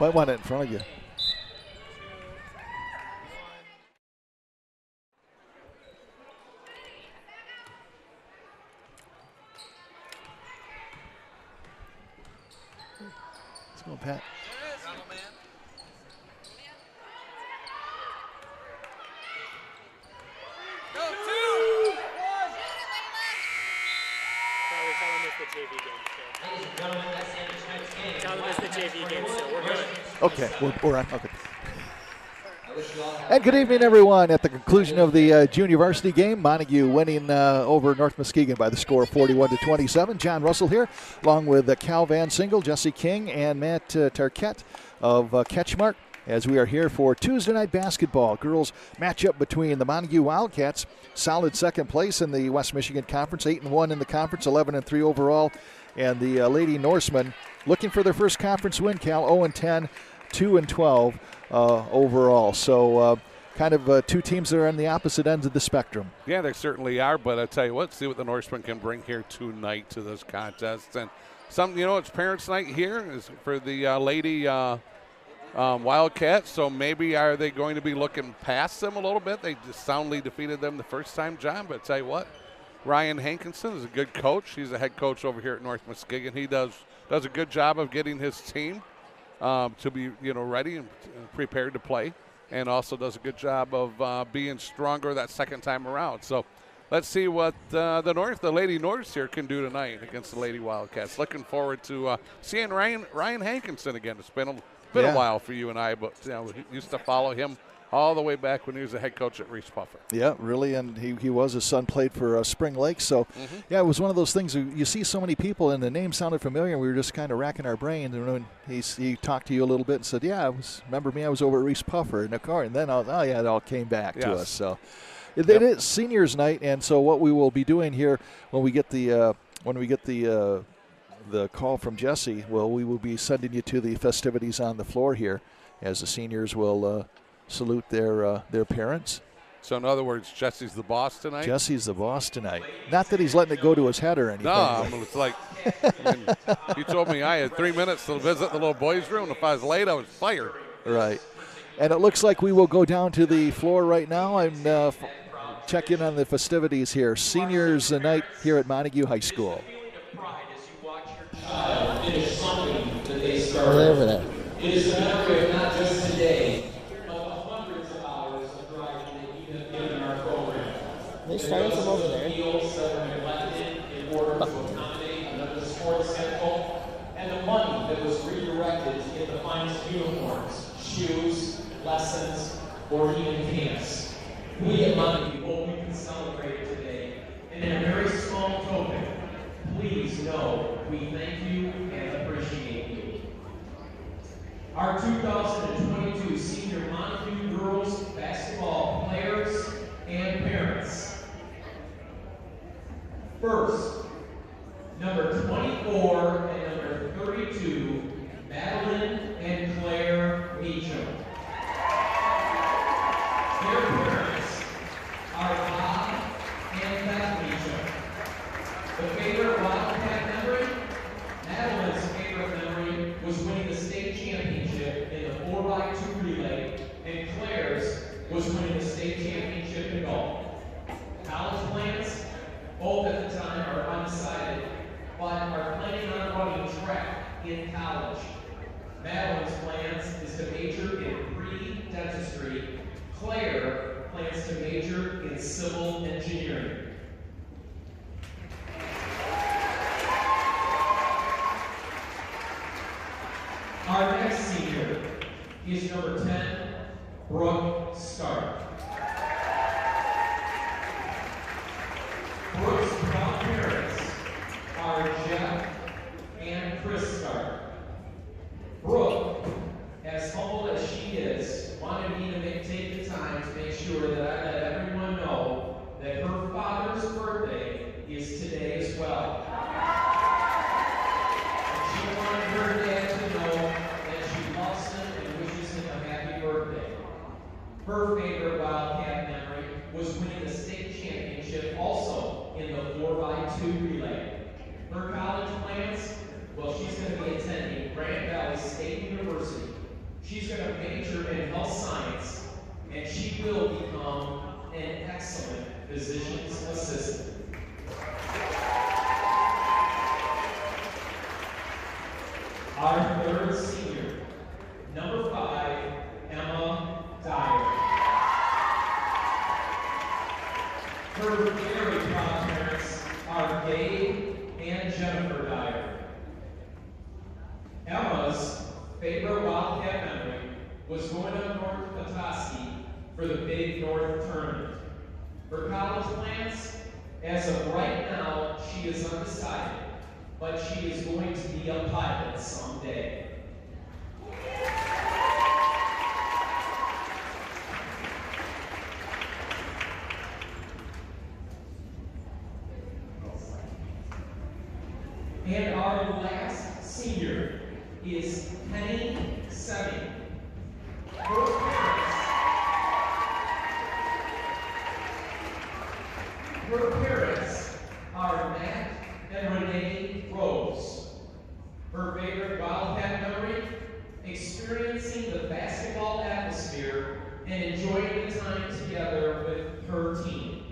Might want it in front of you. Let's go, Pat. Tell them it's the JV game, so we're good. Okay, we're on. Okay. And good evening, everyone. At the conclusion of the junior varsity game, Montague winning over North Muskegon by the score of 41-27. John Russell here, along with Cal VanSingel, Jesse King, and Matt Tarquette of CatchMark, as we are here for Tuesday night basketball. Girls matchup between the Montague Wildcats, solid second place in the West Michigan Conference, 8-1 in the conference, 11-3 overall, and the Lady Norsemen looking for their first conference win. Cal 0-10, 2-12 overall. So kind of two teams that are on the opposite ends of the spectrum. Yeah, they certainly are. But I tell you what, see what the Norsemen can bring here tonight to this contest. And it's Parents' Night here is for the Lady Wildcats. So maybe are they going to be looking past them a little bit? They just soundly defeated them the first time, John. But I tell you what, Ryan Hankinson is a good coach. He's a head coach over here at North Muskegon. He does a good job of getting his team to be ready and prepared to play, and also does a good job of being stronger that second time around. So let's see what the Lady Norse here can do tonight against the Lady Wildcats. Looking forward to seeing Ryan Hankinson again. It's been a while for you and I, but we used to follow him all the way back when he was a head coach at Reese Puffer. Yeah, really, and he was. His son played for Spring Lake. So, yeah, it was one of those things. You see so many people, and the name sounded familiar, and we were just kind of racking our brains. And when he talked to you a little bit and said, yeah, remember me, I was over at Reese Puffer in the car. And then, it all came back to us. So it is seniors night, and so what we will be doing here when we get the call from Jesse, we will be sending you to the festivities on the floor here as the seniors will salute their parents. So in other words, Jesse's the boss tonight? Jesse's the boss tonight. Not that he's letting it go to his head or anything. No, it's like, he told me I had 3 minutes to visit the little boys' room. If I was late, I was fired. Right. And it looks like we will go down to the floor right now and check in on the festivities here. Seniors night here at Montague High School. It is something that they started. It is a memory of not just today, They started from over there. In order to accommodate another sports cycle, and the money that was redirected to get the finest uniforms, shoes, lessons, or even camps. We at Montague hope we can celebrate it today. And in a very small token, please know we thank you and appreciate you. Our 2022 senior Montague girls basketball players and parents. First, number 24 and number 32, Madeline and Claire Meacham. Their parents are Bob and Beth Meacham. The favorite Wildcat memory? Madeline's favorite memory was winning the state championship in the 4x2 relay, and Claire's was winning the state championship in golf. College plans? Both at the time are undecided, but are planning on running track in college. Madeline's plans is to major in pre-dentistry. Claire plans to major in civil engineering. Our next senior is number 10, Brooke Stark. Brooke's proud parents are Jeff and Chris Stark. Brooke, as humble as sure that I let everyone know that her father's birthday is today as well. And she wanted her dad to know that she loves him and wishes him a happy birthday. Her favorite Wildcat memory was winning the state championship also in the 4x2 relay. Her college plans, well, she's going to be attending Grand Valley State University. She's going to major in health science, and she will become an excellent physician's assistant. Our third senior, number 5, Emma Dyer. Her very proud parents are Gabe and Jennifer Dyer. Emma's favorite Wildcat memory was going to North Petoskey for the Big North Tournament. Her college plans, as of right now, she is undecided, but she is going to be a pilot someday. And our last senior is Penny Seven. Her parents are Matt and Renee Rose. Her favorite Wildcat memory? Experiencing the basketball atmosphere and enjoying the time together with her team.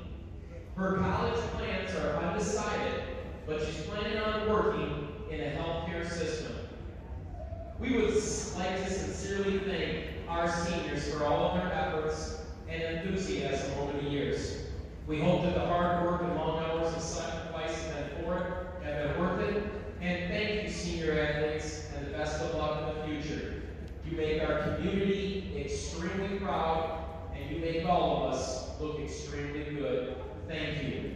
Her college plans are undecided, but she's planning on working in a healthcare system. We would like to sincerely thank our seniors for all of their efforts and enthusiasm over the years. We hope that the hard work and long hours of sacrifice and effort have been worth it. And thank you, senior athletes, and the best of luck in the future. You make our community extremely proud, and you make all of us look extremely good. Thank you.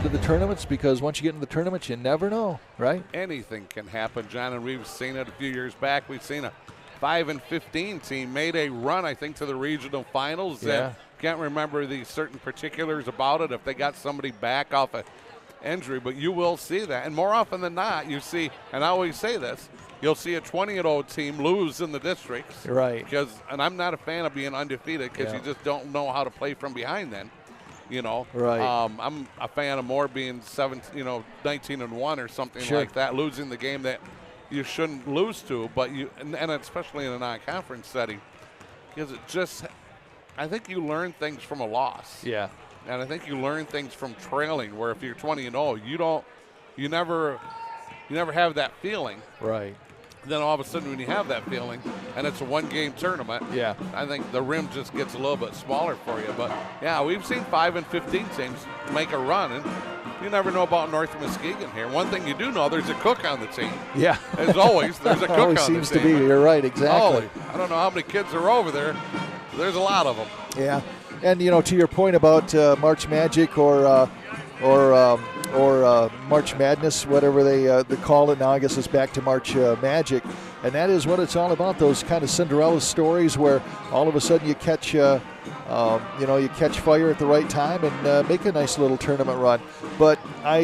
The tournaments, because once you get in the tournaments, you never know, right? Anything can happen, John, and we've seen it a few years back. We've seen a 5-15 team made a run, I think, to the regional finals. Yeah. Can't remember the certain particulars about it, if they got somebody back off a injury, but you will see that. And more often than not, you see, and I always say this, you'll see a 20-0 team lose in the districts. Right. And I'm not a fan of being undefeated because you just don't know how to play from behind then. You know, right. I'm a fan of more being 19-1 or something like that, losing the game that you shouldn't lose to, but and especially in a non-conference setting, because I think you learn things from a loss. Yeah. And I think you learn things from trailing, where if you're 20-0, you never have that feeling. Right. Then all of a sudden when you have that feeling and it's a one-game tournament, I think the rim just gets a little bit smaller for you. But, yeah, we've seen 5 and 15 teams make a run, and you never know about North Muskegon here. One thing you do know, there's a cook on the team. Yeah. As always, there's a cook on the team. Seems to be. You're right, exactly. I don't know how many kids are over there. There's a lot of them. Yeah. And, to your point about March Magic or March Madness, whatever they call it now. I guess it's back to March Magic, and that is what it's all about. Those kind of Cinderella stories where all of a sudden you catch, you catch fire at the right time and make a nice little tournament run. But I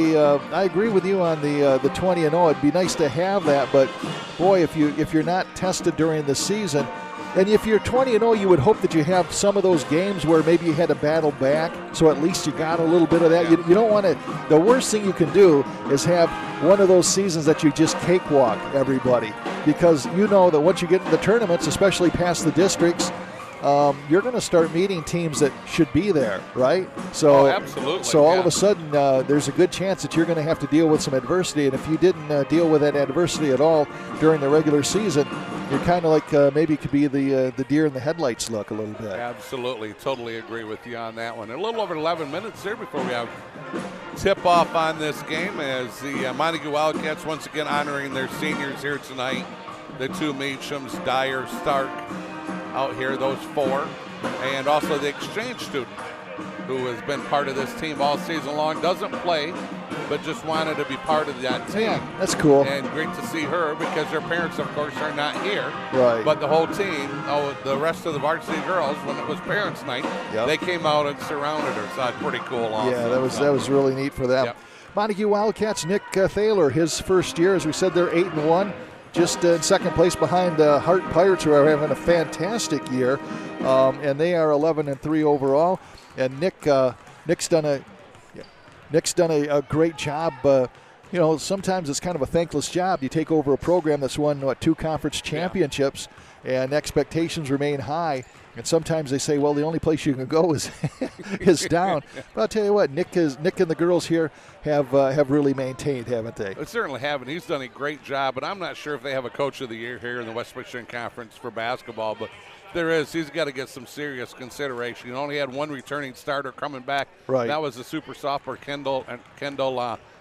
agree with you on the 20-0. It'd be nice to have that, but boy, if you're not tested during the season. And if you're 20-0, you would hope that you have some of those games where maybe you had to battle back, so at least you got a little bit of that. You don't want to – the worst thing you can do is have one of those seasons that you just cakewalk everybody, because you know that once you get into the tournaments, especially past the districts, you're going to start meeting teams that should be there, right? So, absolutely. So all of a sudden, there's a good chance that you're going to have to deal with some adversity, and if you didn't deal with that adversity at all during the regular season, you're kind of like maybe it could be the deer in the headlights look a little bit. Absolutely. Totally agree with you on that one. A little over 11 minutes here before we have tip-off on this game as the Montague Wildcats once again honoring their seniors here tonight. The two Meachams, Dyer, Stark out here, those four. And also the exchange student who has been part of this team all season long. Doesn't play, but just wanted to be part of that team. Yeah, that's cool. And great to see her because her parents, of course, are not here. Right. But the whole team, the rest of the varsity girls, when it was parents' night, they came out and surrounded her. So that's pretty cool also. Yeah, that was really neat for them. Montague Wildcats, Nick Thaler, his first year, as we said, they're 8-1. Just in second place behind Hart Pirates, who are having a fantastic year. And they are 11-3 overall. And Nick's done a great job. Sometimes it's kind of a thankless job. You take over a program that's won 2 conference championships, and expectations remain high. And sometimes they say, well, the only place you can go is down. But I'll tell you what, Nick and the girls here have really maintained, haven't they? They certainly have, and he's done a great job. But I'm not sure if they have a Coach of the Year here in the West Michigan Conference for basketball. But there is. He's got to get some serious consideration. He only had one returning starter coming back. Right. That was the super sophomore Kendall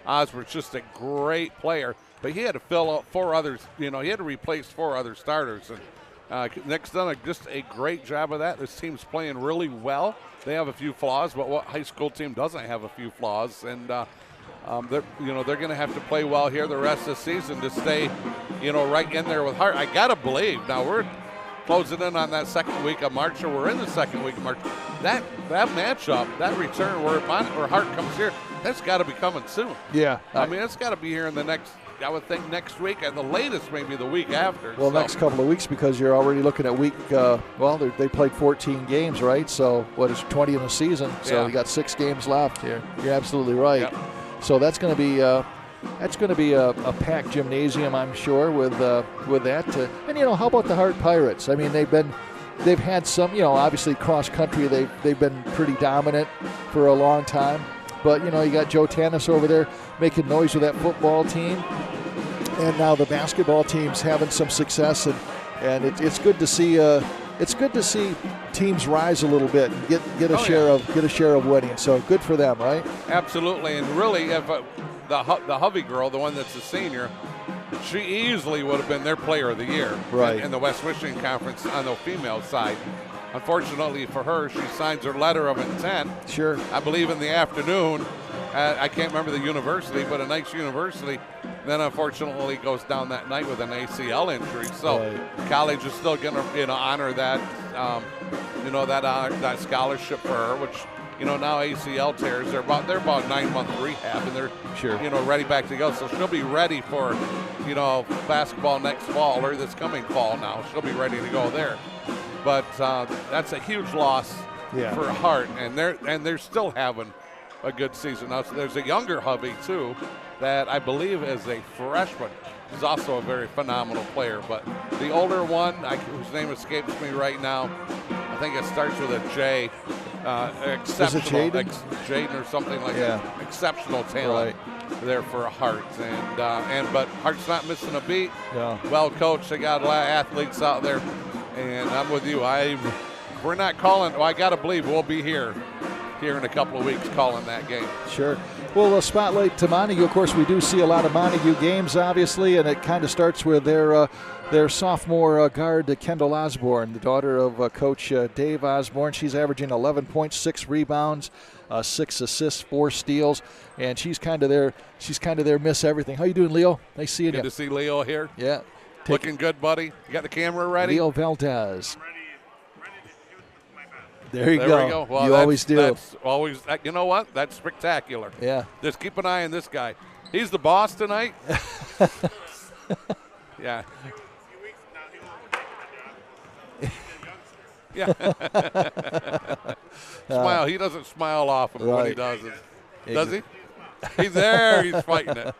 Osborne. Just a great player. But he had to fill out 4 others. He had to replace 4 other starters. And Nick's done just a great job of that. This team's playing really well. They have a few flaws, but what high school team doesn't have a few flaws? And they're going to have to play well here the rest of the season to stay, right in there with Hart. I gotta believe now we're closing in on that second week of March, or we're in the second week of March. That matchup, that return where Hart comes here, that's got to be coming soon. Yeah, I mean it's got to be here in the next. I would think next week, at the latest, maybe the week after. Well, next couple of weeks, because you're already looking at week. They played 14 games, right? So what is 20 in a seaon? So you got 6 games left here. You're absolutely right. Yep. So that's going to be a packed gymnasium, I'm sure, with that. And how about the Hart Pirates? I mean, they've had some, obviously cross country. They've been pretty dominant for a long time. But, you got Joe Tanis over there making noise with that football team. And now the basketball team's having some success. And it's good to see teams rise a little bit and get a share of winning. So good for them, right? Absolutely. And really, if the Hovey girl, the one that's a senior, she easily would have been their player of the year in the West Michigan Conference on the female side. Unfortunately for her, she signs her letter of intent. Sure. I believe in the afternoon. I can't remember the university, but a nice university. Then unfortunately goes down that night with an ACL injury. So college is still going to honor that, that scholarship for her, which now ACL tears. They're about 9-month rehab, and they're ready back to go. So she'll be ready for basketball next fall or this coming fall. Now she'll be ready to go there. But that's a huge loss for Hart, and they're still having a good season. Now, so there's a younger hubby too that I believe is a freshman. He's also a very phenomenal player. But the older one, whose name escapes me right now, I think it starts with a J. Exceptional, Jaden or something like that. Exceptional talent there for Hart, but Hart's not missing a beat. Well coached. They got a lot of athletes out there, and I'm with you. We're not calling. Well, I got to believe we'll be here in a couple of weeks calling that game. Sure. Well, a spotlight to Montague. Of course, we do see a lot of Montague games, obviously, and it kind of starts with their sophomore guard, Kendall Osborne, the daughter of Coach Dave Osborne. She's averaging 11.6 rebounds, 6 assists, 4 steals, and she's kind of their miss everything. How you doing, Leo? Nice seeing you. Good to see Leo here. Yeah. Looking good, buddy. You got the camera ready? Leo Valdez. There you We go. go. Well, you always do. That's always. You know what? That's spectacular. Yeah. Just keep an eye on this guy. He's the boss tonight. Yeah. Yeah. Smile. He doesn't smile often when he does it. Does he? He's there. He's fighting it.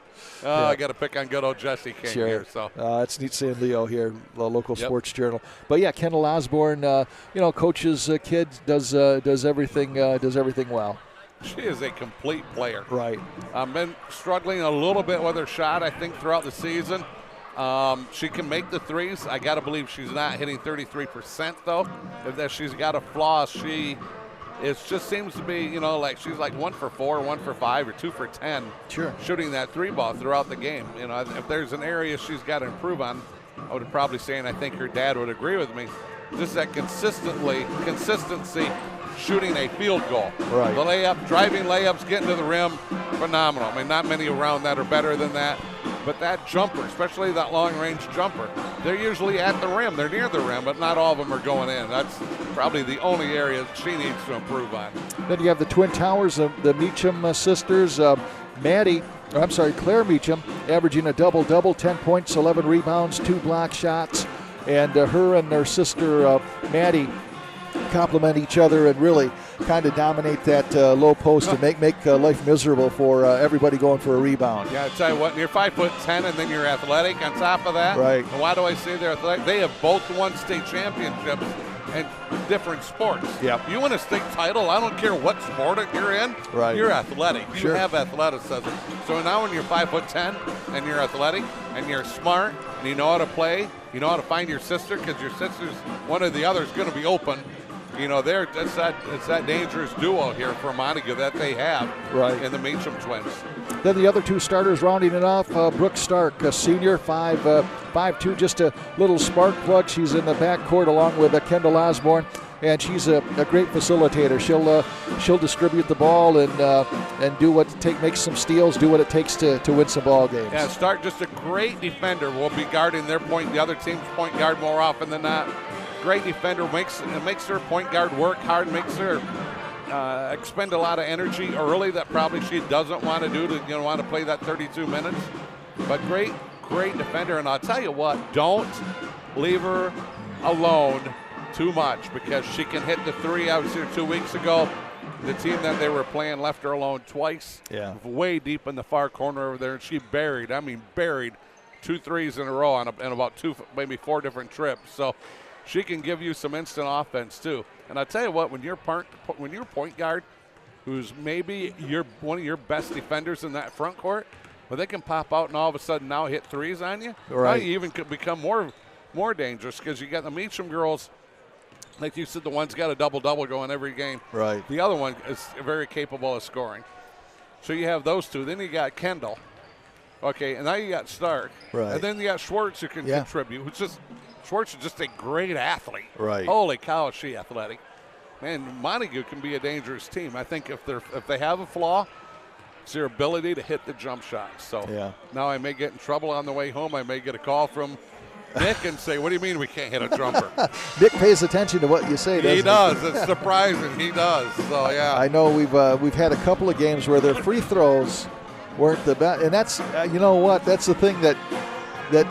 I got to pick on good old Jesse King here. So it's neat seeing Leo here, the local sports journal. But yeah, Kendall Osborne, coach's kid, does everything well. She is a complete player. Right. I've been struggling a little bit with her shot, I think, throughout the season. She can make the threes. I got to believe she's not hitting 33%, though. If she's got a flaw, it just seems to be, like she's like 1 for 4, 1 for 5, or 2 for 10. Sure. Shooting that 3-ball throughout the game. If there's an area she's got to improve on, I would probably say, and I think her dad would agree with me, just that consistency shooting a field goal. Right. The layup, driving layups, getting to the rim, phenomenal. I mean, not many around that are better than that. But that jumper, especially that long-range jumper, they're usually at the rim. They're near the rim, but not all of them are going in. That's probably the only area she needs to improve on. Then you have the Twin Towers, the Meacham sisters. Claire Meacham, averaging a double-double, 10 points, 11 rebounds, 2 block shots. And her and their sister, Maddie, complement each other and really kind of dominate that low post and make life miserable for everybody going for a rebound. Yeah, I tell you what, you're 5'10", and then you're athletic on top of that. Right. And why do I say they're athletic? They have both won state championships in different sports. Yep. You win a state title, I don't care what sport you're in, you're athletic. You have athleticism. So now when you're 5'10", and you're athletic, and you're smart, and you know how to play, you know how to find your sister, because your sister's one or the other is going to be open. It's that dangerous duo here for Montague that they have in the Meacham twins. Then the other 2 starters rounding it off, Brooke Stark, a senior, 5'2", just a little spark plug. She's in the backcourt along with Kendall Osborne, and she's a great facilitator. She'll distribute the ball and do what it takes, make some steals, do what it takes to win some ball games. Yeah, Stark, just a great defender, will be guarding the other team's point guard more often than not. Great defender, makes her point guard work hard, makes her expend a lot of energy early that probably she doesn't want to do to want to play that 32 minutes. But great defender, and I'll tell you what, don't leave her alone too much, because she can hit the 3. I was here 2 weeks ago. The team that they were playing left her alone twice. Yeah. Way deep in the far corner over there, and she buried 2 threes in a row in about 2, maybe 4 different trips. So she can give you some instant offense too. And I tell you what, when you're point guard, who's maybe one of your best defenders in that front court, well, they can pop out and all of a sudden now hit 3s on you. Right. Now you even could become more dangerous, because you got the Meacham girls, like you said, the one's got a double-double going every game. Right. The other one is very capable of scoring. So you have those 2. Then you got Kendall. Okay, and now you got Stark. Right. And then you got Schwartz, who can contribute. Schwartz is just a great athlete. Right. Holy cow, is she athletic. Man, Montague can be a dangerous team. I think if they have a flaw, it's their ability to hit the jump shot. So now I may get in trouble on the way home. I may get a call from Nick and say, what do you mean we can't hit a jumper? Nick pays attention to what you say, doesn't he? He does. It's surprising. He does. So, yeah. I know we've had a couple of games where their free throws weren't the best. And that's, you know what, that's the thing that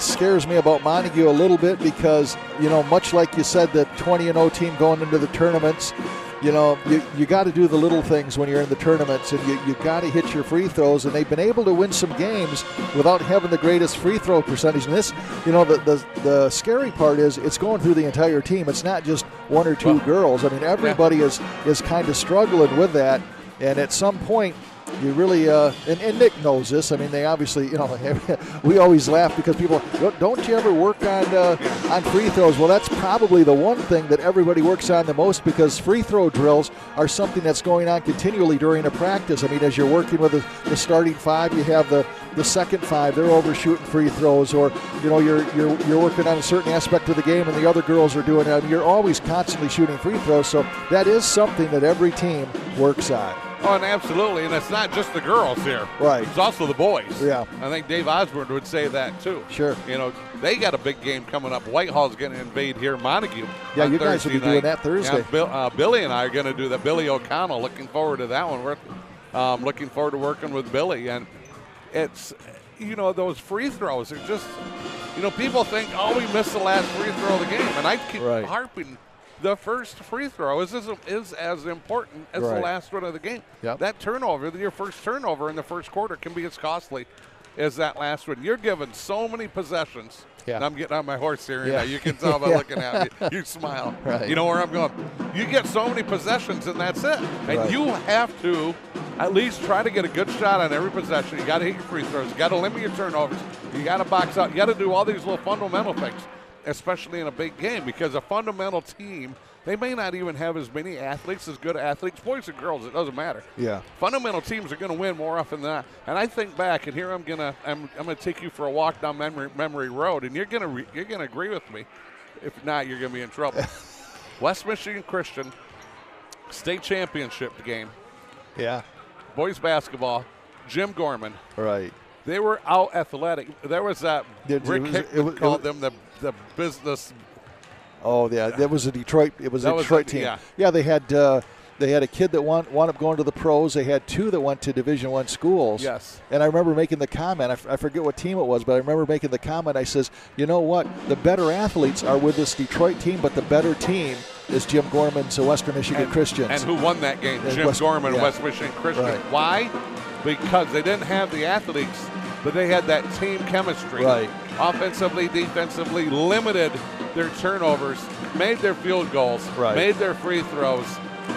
scares me about Montague a little bit because, you know, much like you said, the 20-0 team going into the tournaments, you know, you got to do the little things when you're in the tournaments, and you got to hit your free throws, and they've been able to win some games without having the greatest free throw percentage. And this, you know, the scary part is it's going through the entire team. It's not just one or two girls. I mean, everybody is kind of struggling with that, and at some point, you really, and Nick knows this. I mean, they obviously, you know, we always laugh because people, don't you ever work on free throws? Well, that's probably the one thing that everybody works on the most because free throw drills are something that's going on continually during a practice. I mean, as you're working with the starting five, you have the second five, they're overshooting free throws, or, you know, you're working on a certain aspect of the game and the other girls are doing it. I mean, you're always constantly shooting free throws, so that is something that every team works on. Oh, and absolutely, and it's not just the girls here. Right. It's also the boys. Yeah. I think Dave Osborne would say that, too. Sure. You know, they got a big game coming up. Whitehall's going to invade here Montague. Yeah, on you guys will be doing that Thursday. Yeah, Billy and I are going to do that. Billy O'Connell, looking forward to that one. We're looking forward to working with Billy. And it's, you know, those free throws are just, you know, people think, oh, we missed the last free throw of the game. And I keep harping. The first free throw is as important as the last one of the game. Yep. That turnover, your first turnover in the first quarter, can be as costly as that last one. You're given so many possessions. Yeah. And I'm getting on my horse here. Yeah. You can tell by looking at me. You smile. Right. You know where I'm going. You get so many possessions, and that's it. And you have to at least try to get a good shot on every possession. You got to hit your free throws. You got to limit your turnovers. You got to box out. You got to do all these little fundamental things, especially in a big game, because a fundamental team, they may not even have as many athletes, as good athletes, boys or girls, it doesn't matter. Yeah. Fundamental teams are going to win more often than not. And I think back, and here I'm gonna take you for a walk down memory road, and you're gonna agree with me. If not, you're gonna be in trouble. West Michigan Christian state championship game. Yeah. Boys basketball. Jim Gorman. Right. They were out athletic. There was that Rick Hickman called them the business. Oh yeah, that was a Detroit. It was a Detroit team. Yeah, they had a kid that wound up going to the pros. They had two that went to Division I schools. Yes. And I remember making the comment. I forget what team it was, but I remember making the comment. I says, you know what? The better athletes are with this Detroit team, but the better team is Jim Gorman's Western Michigan Christians. And who won that game? Jim Gorman, West Michigan Christian. Right. Why? Because they didn't have the athletes, but they had that team chemistry. Right. Offensively, defensively, limited their turnovers, made their field goals, made their free throws,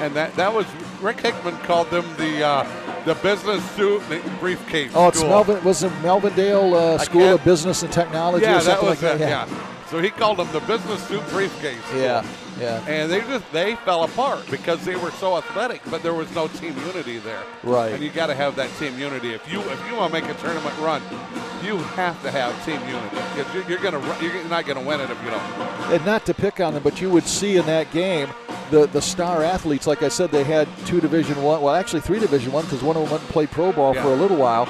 and that was Rick Hickman called them the business suit briefcase. Oh, it's Melvindale School of Business and Technology or something like that. Yeah. So he called them the business suit briefcase. Yeah. Yeah. And they fell apart because they were so athletic, but there was no team unity there. Right. And you got to have that team unity. If you want to make a tournament run, you have to have team unity. You're not gonna win it if you don't. And not to pick on them, but you would see in that game the star athletes. Like I said, they had two Division I, well actually three Division I, because one of them went and played pro ball for a little while.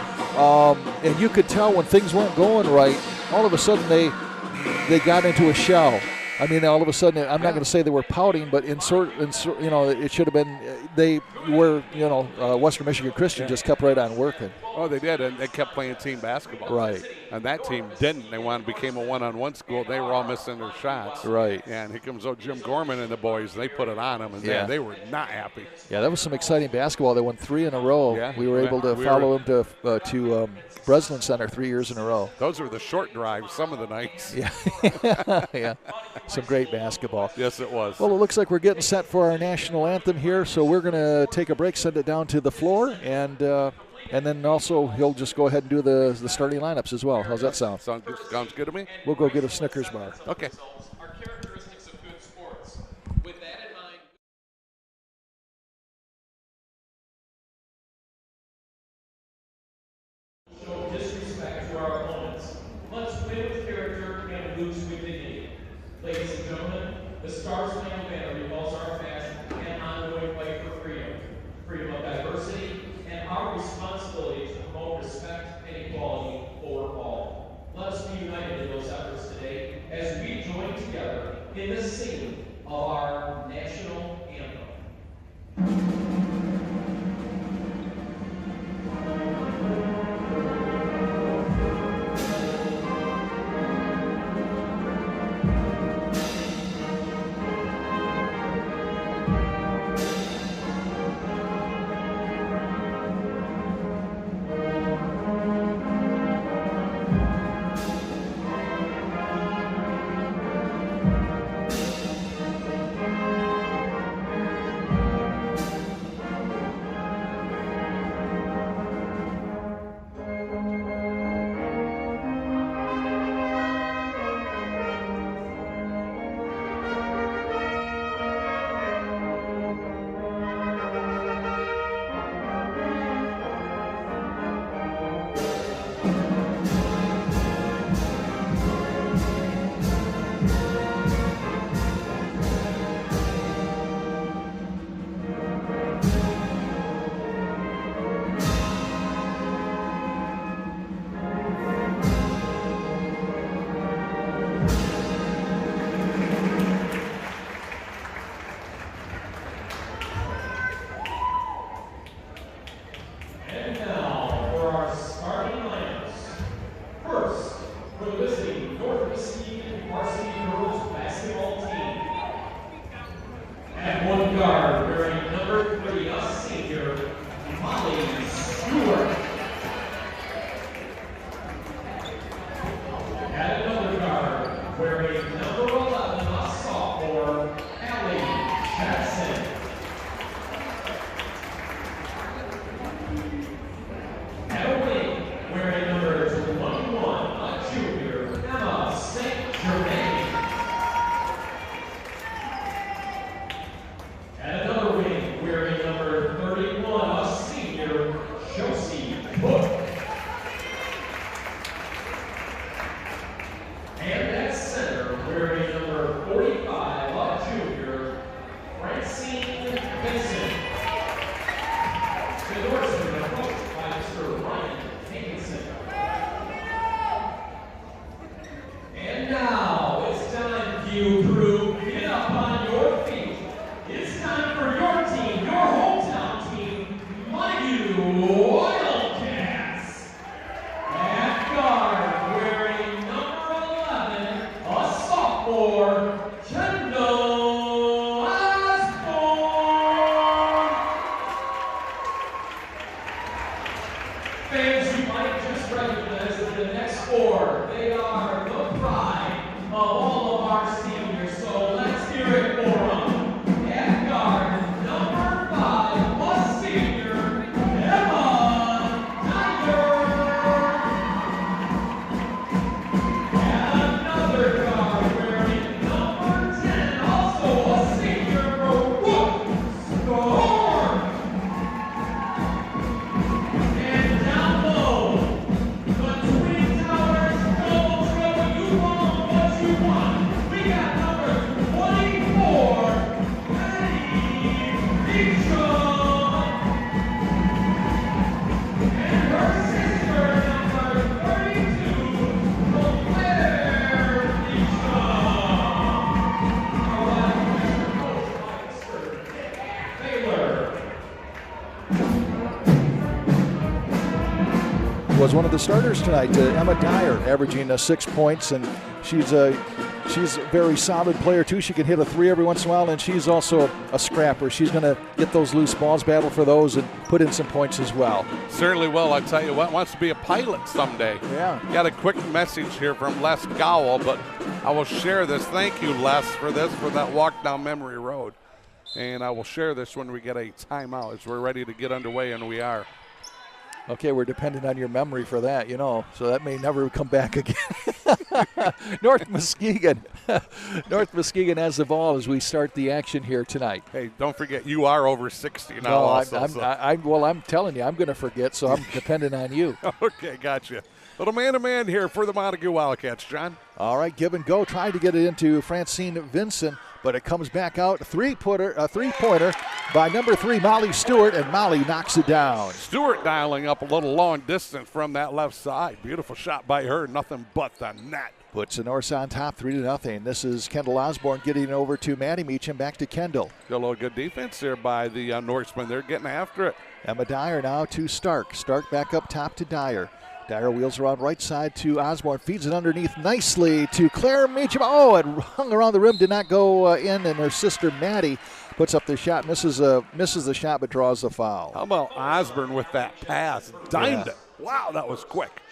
And you could tell when things weren't going right, all of a sudden they got into a shell. I mean, all of a sudden, I'm not going to say they were pouting, but it should have been, they were, Western Michigan Christian just kept right on working. Oh, they did, and they kept playing team basketball. Right. And that team didn't. They became a one-on-one school. They were all missing their shots. Right. And here comes Jim Gorman and the boys. They put it on them, and they were not happy. Yeah, that was some exciting basketball. They won 3 in a row. Yeah. We were able to follow them to Breslin Center 3 years in a row. Those were the short drives some of the nights. Yeah. Yeah. Some great basketball. Yes, it was. Well, it looks like we're getting set for our national anthem here, so we're going to take a break, send it down to the floor, and then also he'll just go ahead and do the starting lineups as well. How's that sound? Sounds good to me. We'll go get a Snickers bar. Okay. Our characteristics of good sports. With that in mind, show disrespect to our opponents. Let's win with character and lose with dignity. Ladies and gentlemen, the Star-Spangled Banner recalls our passion and ongoing fight for freedom, freedom of diversity, and our responsibility to promote respect and equality for all. Let us be united in those efforts today as in the singing of our national anthem. Kendall Osborne. Fans, you might just recognize that the next four, they are the pride of all of our seniors, so let's hear it for them. At guard, number 5, a senior, Emma Dyer. And another guard wearing number 10, also a senior, Muskegon. And down low, the Twin Towers double trouble, you want what you want. We got number 24, and her sister, number 32, Blair Taylor. Was one of the starters tonight, Emma Dyer, averaging 6 points, and she's a very solid player too. She can hit a 3 every once in a while, and she's also a scrapper. She's going to get those loose balls, battle for those, and put in some points as well. Certainly will. I tell you what, wants to be a pilot someday. Yeah. Got a quick message here from Les Gowell, but I will share this. Thank you, Les, for that walk down memory road. And I will share this when we get a timeout as we're ready to get underway, and we are. Okay, we're dependent on your memory for that, so that may never come back again. North Muskegon. North Muskegon has the ball as we start the action here tonight. Hey, don't forget, you are over 60 now. No, also, I'm telling you, I'm going to forget, so I'm dependent on you. Okay, gotcha. Little man-to-man here for the Montague Wildcats, John. All right, give and go. Tried to get it into Francine Vinson, but it comes back out. A three-pointer by number 3, Molly Stewart, and Molly knocks it down. Stewart dialing up a little long distance from that left side. Beautiful shot by her, nothing but the net. Puts the Norse on top 3-0. This is Kendall Osborne getting over to Maddie Meacham, back to Kendall. Got a little good defense there by the Norsemen. They're getting after it. Emma Dyer now to Stark. Stark back up top to Dyer. Dyer wheels around right side to Osborne. Feeds it underneath nicely to Claire Meacham. Oh, it hung around the rim, did not go in, and her sister Maddie puts up the shot, misses the shot, but draws the foul. How about Osborne with that pass? Dimed it. Wow, that was quick.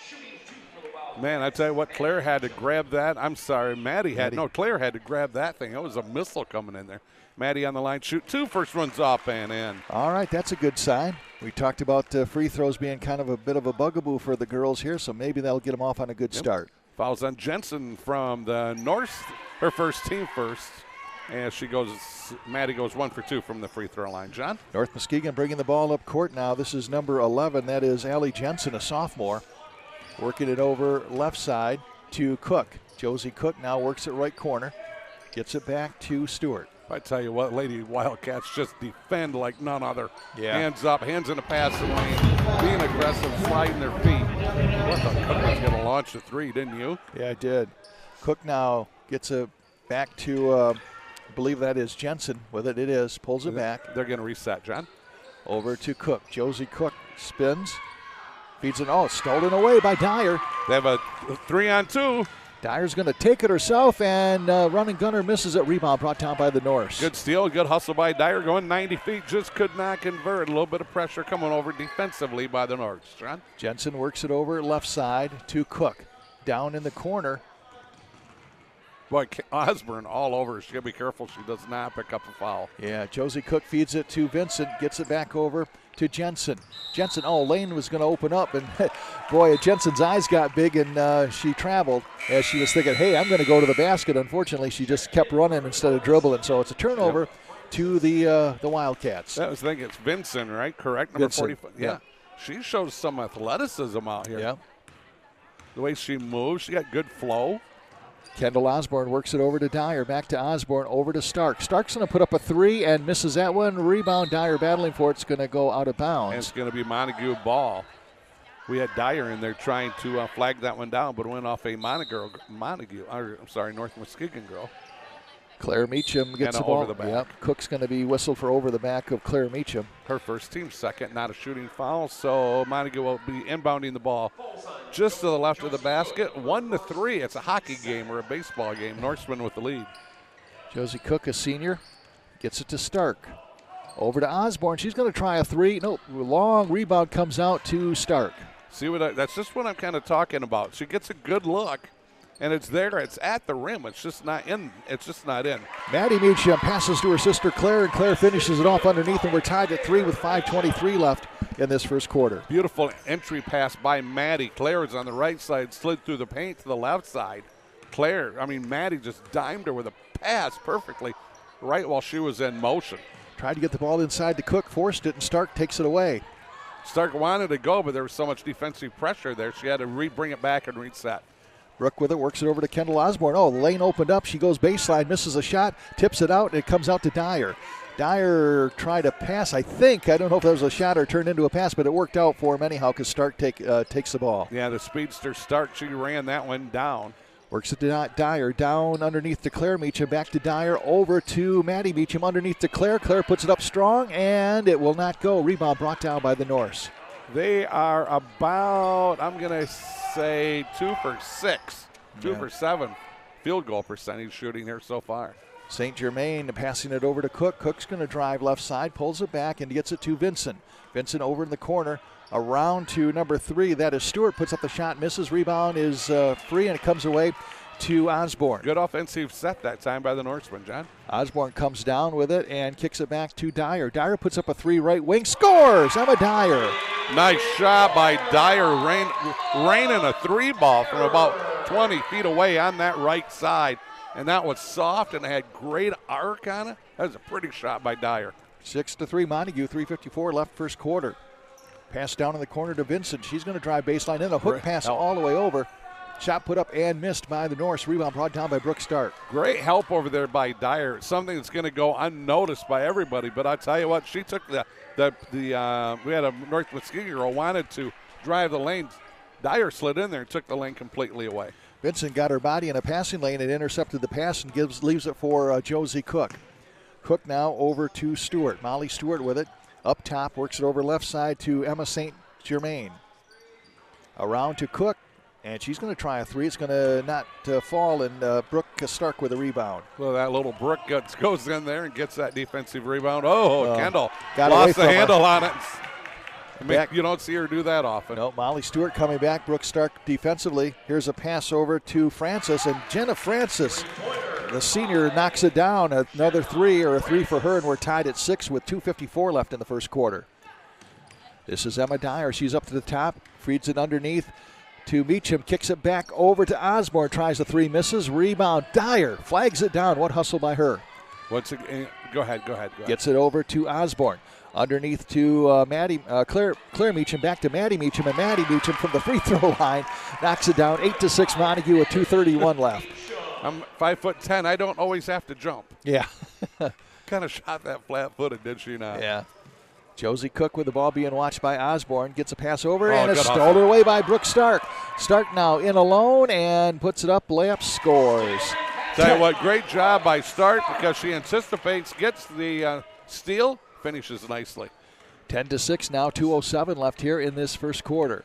Man, I tell you what, Claire had to grab that. I'm sorry, Claire had to grab that thing. It was a missile coming in there. Maddie on the line, shoot two. First one's up and in. All right, that's a good sign. We talked about free throws being kind of a bit of a bugaboo for the girls here, so maybe that'll get them off on a good start. Fouls on Jensen from the North, her first team first. And Maddie goes 1 for 2 from the free throw line. John? North Muskegon bringing the ball up court now. This is number 11. That is Allie Jensen, a sophomore. Working it over left side to Cook. Josie Cook now works it right corner. Gets it back to Stewart. I tell you what, Lady Wildcats just defend like none other. Yeah. Hands up, hands in the passing lane, being aggressive, sliding their feet. What the Cook was going to launch a three, didn't you? Yeah, I did. Cook now gets it back to, I believe that is Jensen with it. It is. Pulls it back. They're going to reset, John. Over to Cook. Josie Cook spins. Feeds it. Oh, stolen away by Dyer. They have a 3-on-2. Dyer's going to take it herself, and running gunner misses it. Rebound brought down by the Norse. Good steal, good hustle by Dyer, going 90 feet, just could not convert. A little bit of pressure coming over defensively by the Norse. John? Jensen works it over left side to Cook. Down in the corner. Boy, Osborne all over her. She got to be careful she does not pick up a foul. Yeah, Josie Cook feeds it to Vincent, gets it back over to Jensen. Jensen, lane was going to open up, and boy, Jensen's eyes got big, and she traveled as she was thinking, hey, I'm going to go to the basket. Unfortunately, she just kept running instead of dribbling, so it's a turnover to the Wildcats. I was thinking it's Vincent, right? Correct? Number Vincent. 45. Yeah. She shows some athleticism out here. Yeah. The way she moves, she got good flow. Kendall Osborne works it over to Dyer. Back to Osborne, over to Stark. Stark's going to put up a three and misses that one. Rebound, Dyer battling for it. It's going to go out of bounds. And it's going to be Montague ball. We had Dyer in there trying to flag that one down, but it went off a North Muskegon girl. Claire Meacham gets the ball. Over the back. Yep. Cook's going to be whistled for over the back of Claire Meacham. Her first team second, not a shooting foul, so Montague will be inbounding the ball just to the left of the basket. 1-3. It's a hockey game or a baseball game. Norseman with the lead. Josie Cook, a senior, gets it to Stark. Over to Osborne. She's going to try a three. Nope. Long rebound comes out to Stark. See that's just what I'm kind of talking about. She gets a good look. And it's there. It's at the rim. It's just not in. Maddie Meacham passes to her sister Claire, and Claire finishes it off underneath, and we're tied at 3 with 5:23 left in this first quarter. Beautiful entry pass by Maddie. Claire is on the right side, slid through the paint to the left side. Maddie just dimed her with a pass perfectly right while she was in motion. Tried to get the ball inside to Cook, forced it, and Stark takes it away. Stark wanted to go, but there was so much defensive pressure there, she had to bring it back and reset. Brooke with it, works it over to Kendall Osborne. The lane opened up. She goes baseline, misses a shot, tips it out, and it comes out to Dyer. Dyer tried a pass, I think. I don't know if that was a shot or turned into a pass, but it worked out for him anyhow because Stark takes the ball. Yeah, the speedster Stark, she ran that one down. Works it to Dyer, down underneath to Claire Meacham, back to Dyer, over to Maddie Meacham, underneath to Claire. Claire puts it up strong, and it will not go. Rebound brought down by the Norse. They are about, I'm going to say 2 for 6, 2 for 7 field goal percentage shooting here so far. St. Germain passing it over to Cook. Cook's going to drive left side, pulls it back, and gets it to Vincent. Vincent over in the corner, around to number 3. That is Stewart, puts up the shot, misses. Rebound is free, and it comes away to Osborne. Good offensive set that time by the Norseman, John. Osborne comes down with it and kicks it back to Dyer. Dyer puts up a 3 right wing, scores! Emma Dyer. Nice shot by Dyer, raining a 3 ball from about 20 feet away on that right side. And that was soft and it had great arc on it. That was a pretty shot by Dyer. 6-3 Montague, 3:54 left first quarter. Pass down in the corner to Vincent. She's going to drive baseline in, a hook pass all the way over. Shot put up and missed by the Norse. Rebound brought down by Brooke Stark. Great help over there by Dyer. Something that's going to go unnoticed by everybody. But I'll tell you what, she took we had a North Muskegon girl wanted to drive the lane. Dyer slid in there and took the lane completely away. Vincent got her body in a passing lane and intercepted the pass and leaves it for Josie Cook. Cook now over to Stewart. Molly Stewart with it. Up top, works it over left side to Emma St. Germain. Around to Cook, and she's going to try a three. It's going to not fall, and Brooke Stark with a rebound. Well, that little Brooke goes in there and gets that defensive rebound. Oh, Kendall got lost the handle on it. I mean, Back. you don't see her do that often. No, Molly Stewart coming back. Brooke Stark defensively. Here's a pass over to Francis, and Jenna Francis, the senior, knocks it down. Another three, or a three for her, and we're tied at 6 with 2:54 left in the first quarter. This is Emma Dyer. She's up to the top, feeds it underneath to Meacham, kicks it back over to Osborne, tries a three, misses. Rebound, Dyer flags it down. What hustle by her? Go ahead. Gets it over to Osborne. Underneath to Claire Meacham, back to Maddie Meacham, and Maddie Meacham from the free throw line knocks it down. 8-6 Montague with 2:31 left. I'm 5'10". I don't always have to jump. Yeah. Kind of shot that flat-footed, did she not? Yeah. Josie Cook with the ball being watched by Osborne. Gets a pass over, Oh, and it's good stolen hustle. away by Brooke Stark. Stark now in alone and puts it up. Layup, scores. Tell you what, great job by Stark because she anticipates, gets the steal, finishes nicely. 10-6 now, 2:07 left here in this first quarter.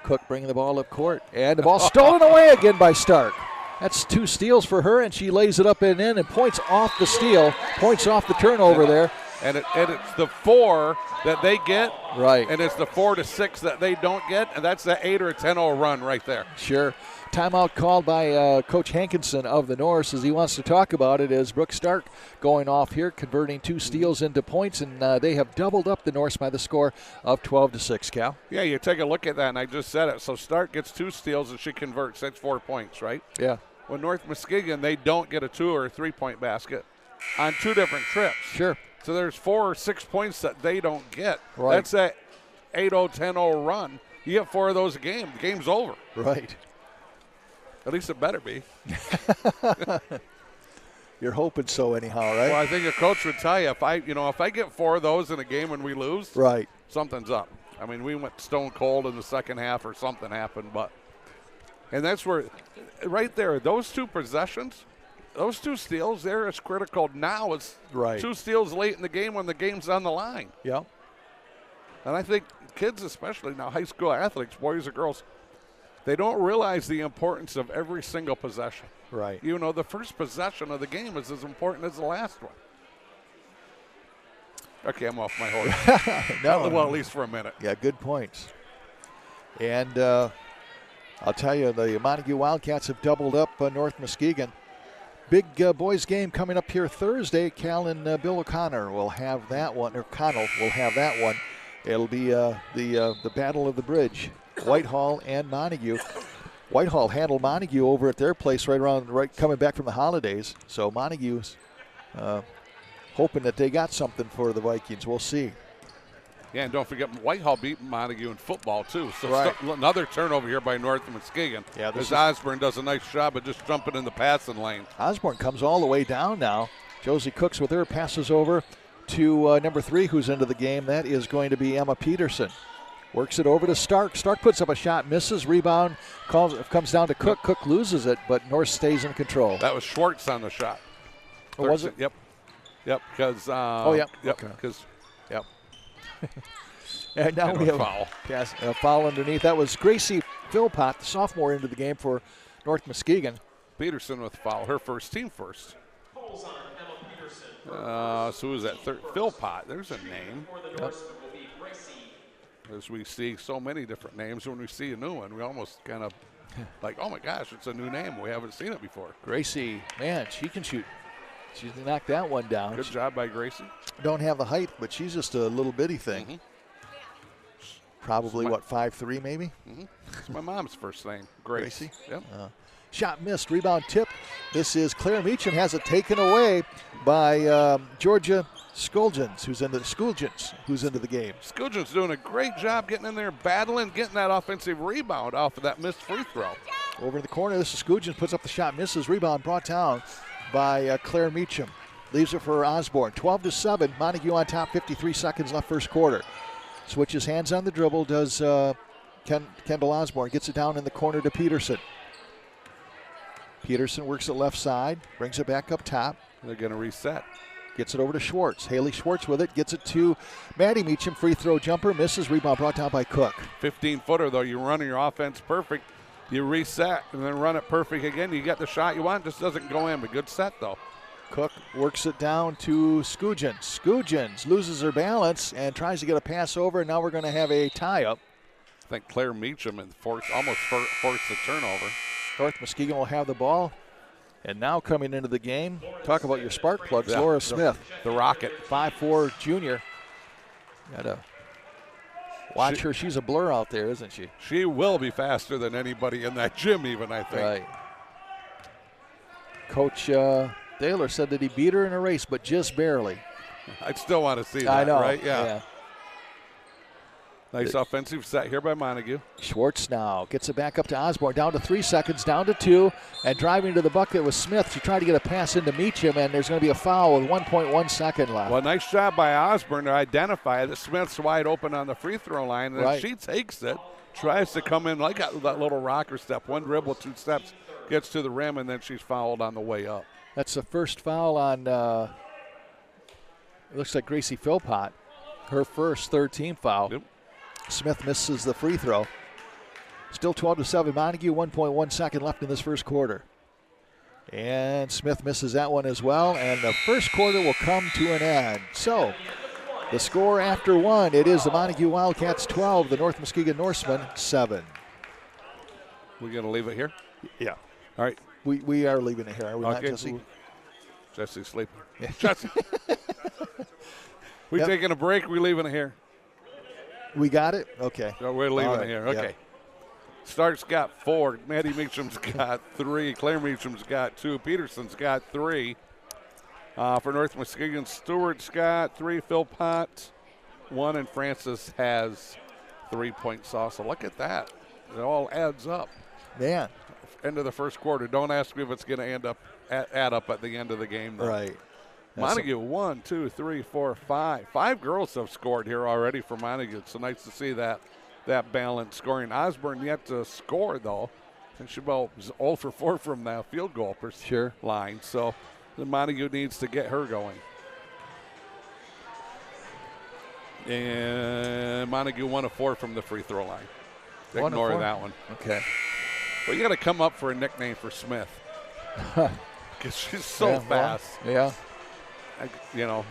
Cook bringing the ball up court, and the ball stolen away again by Stark. That's 2 steals for her, and she lays it up and in and points off the steal, points off the turnover there. And it's the 4 that they get, Right. and it's the 4 to 6 that they don't get, and that's the 8 or a 10-0 run right there. Sure. Timeout called by Coach Hankinson of the Norse as he wants to talk about it as Brooke Stark going off here, converting 2 steals into points, and they have doubled up the Norse by the score of 12-6, Cal. Yeah, you take a look at that, and I just said it. So Stark gets 2 steals, and she converts. That's 4 points, right? Yeah. When North Muskegon, they don't get a 2 or a 3-point basket on 2 different trips. Sure. So there's 4 or 6 points that they don't get. Right. That's that 8-0, 10-0 run. You get 4 of those a game, the game's over. Right. At least it better be. You're hoping so anyhow, right? Well, I think a coach would tell you if I get 4 of those in a game and we lose, Right. something's up. I mean, we went stone cold in the second half or something happened, and that's where, right there, those 2 possessions, those 2 steals, they're as critical now as Right. 2 steals late in the game when the game's on the line. Yeah. And I think kids, especially now, high school athletes, boys or girls, they don't realize the importance of every single possession. Right. You know, the first possession of the game is as important as the last one. Okay, I'm off my horse. No. Well, at least for a minute. Yeah, good points. And I'll tell you, the Montague Wildcats have doubled up North Muskegon. Big boys game coming up here Thursday. Cal and Bill O'Connor will have that one, or Connell will have that one. It'll be the Battle of the Bridge, Whitehall and Montague. Whitehall handled Montague over at their place right coming back from the holidays. So Montague's hoping that they got something for the Vikings. We'll see. Yeah, and don't forget, Whitehall beat Montague in football, too. So Right. another turnover here by North Muskegon. Yeah, this as is- Osborne does a nice job of just jumping in the passing lane. Osborne comes all the way down now. Josie Cooks with her, passes over to number 3 who's into the game. That is going to be Emma Peterson. Works it over to Stark. Stark puts up a shot, misses, rebound, comes down to Cook. Cook loses it, but North stays in control. That was Schwartz on the shot. Oh, was it? Yep, because yep. Okay. because Yep. And now And we a have foul. a foul underneath. That was Gracie Philpott, the sophomore, into the game for North Muskegon. Peterson with foul, her first, team first. Calls on Emma Peterson. So who's that? Philpott. There's a name. For the Norse will be Gracie. As we see so many different names, when we see a new one, we almost kind of like, oh my gosh, it's a new name. We haven't seen it before. Gracie, man, she can shoot. She knocked that one down. Good job by Gracie. Don't have the height, but she's just a little bitty thing. Mhm. Probably, 5'3", maybe? It's my mom's first name, Grace. Gracie? Yep. Shot missed, rebound tip. This is Claire Meacham, has it taken away by Georgia Skulgens, who's into the game. Skujin's doing a great job getting in there, battling, getting that offensive rebound off of that missed free throw. Over in the corner, this is Skulgens, puts up the shot, misses, rebound brought down by Claire Meacham. Leaves it for Osborne. 12-7, Montague on top, 53 seconds left first quarter. Switches hands on the dribble, does Kendall Osborne. Gets it down in the corner to Peterson. Peterson works it left side, brings it back up top. They're going to reset. Gets it over to Schwartz. Haley Schwartz with it. Gets it to Maddie Meacham. Free throw jumper. Misses. Rebound brought down by Cook. 15-footer, though. You're running your offense perfect. You reset and then run it perfect again. You get the shot you want. Just doesn't go in. But good set, though. Cook works it down to Skujins. Skujins loses her balance and tries to get a pass over. And now we're going to have a tie-up. I think Claire Meacham and almost forced the turnover. North Muskegon will have the ball. And now coming into the game, talk about your spark plugs, Laura Smith. The Rocket. 5'4" junior. Got to watch her. She's a blur out there, isn't she? She will be faster than anybody in that gym even, I think. Right. Coach Thaler said that he beat her in a race, but just barely. I'd still want to see that, I know. right? Yeah. Nice offensive set here by Montague. Schwartz now gets it back up to Osborne. Down to 3 seconds, down to 2. And driving to the bucket was Smith. She tried to get a pass into Meacham, and there's going to be a foul with 1.1 second left. Well, nice job by Osborne to identify that Smith's wide open on the free throw line. And right. She takes it, tries to come in like that little rocker step. 1 dribble, 2 steps, gets to the rim, and then she's fouled on the way up. That's the first foul on, it looks like Gracie Philpott. Her first third-team foul. Yep. Smith misses the free throw. Still 12-7 Montague, 1.1 second left in this first quarter. And Smith misses that one as well, and the first quarter will come to an end. So, the score after 1, it is the Montague Wildcats 12, the North Muskegon Norsemen 7. We're going to leave it here? Yeah. All right. We are leaving it here, are we not, Okay. Jesse? Jesse's sleeping. Yeah. Jesse. We taking a break, we leaving it here? We got it? Okay. So we're leaving right. it here. Okay. Yep. Stark's got 4. Maddie Meacham's got 3. Claire Meacham's got 2. Peterson's got 3. For North Muskegon, Stewart's got 3. Philpott 1, and Francis has 3 points also. Look at that. It all adds up. Man. End of the first quarter. Don't ask me if it's going to add up at the end of the game, though. Right. Montague, 1, 2, 3, 4, 5. 5 girls have scored here already for Montague. It's so nice to see that balanced scoring. Osborne yet to score, though. And she was 0 for 4 from the field goal line. So the Montague needs to get her going. And Montague 1 of 4 from the free throw line. Ignore that one. Okay. Well, you got to come up for a nickname for Smith. Because she's so fast. Yeah. Got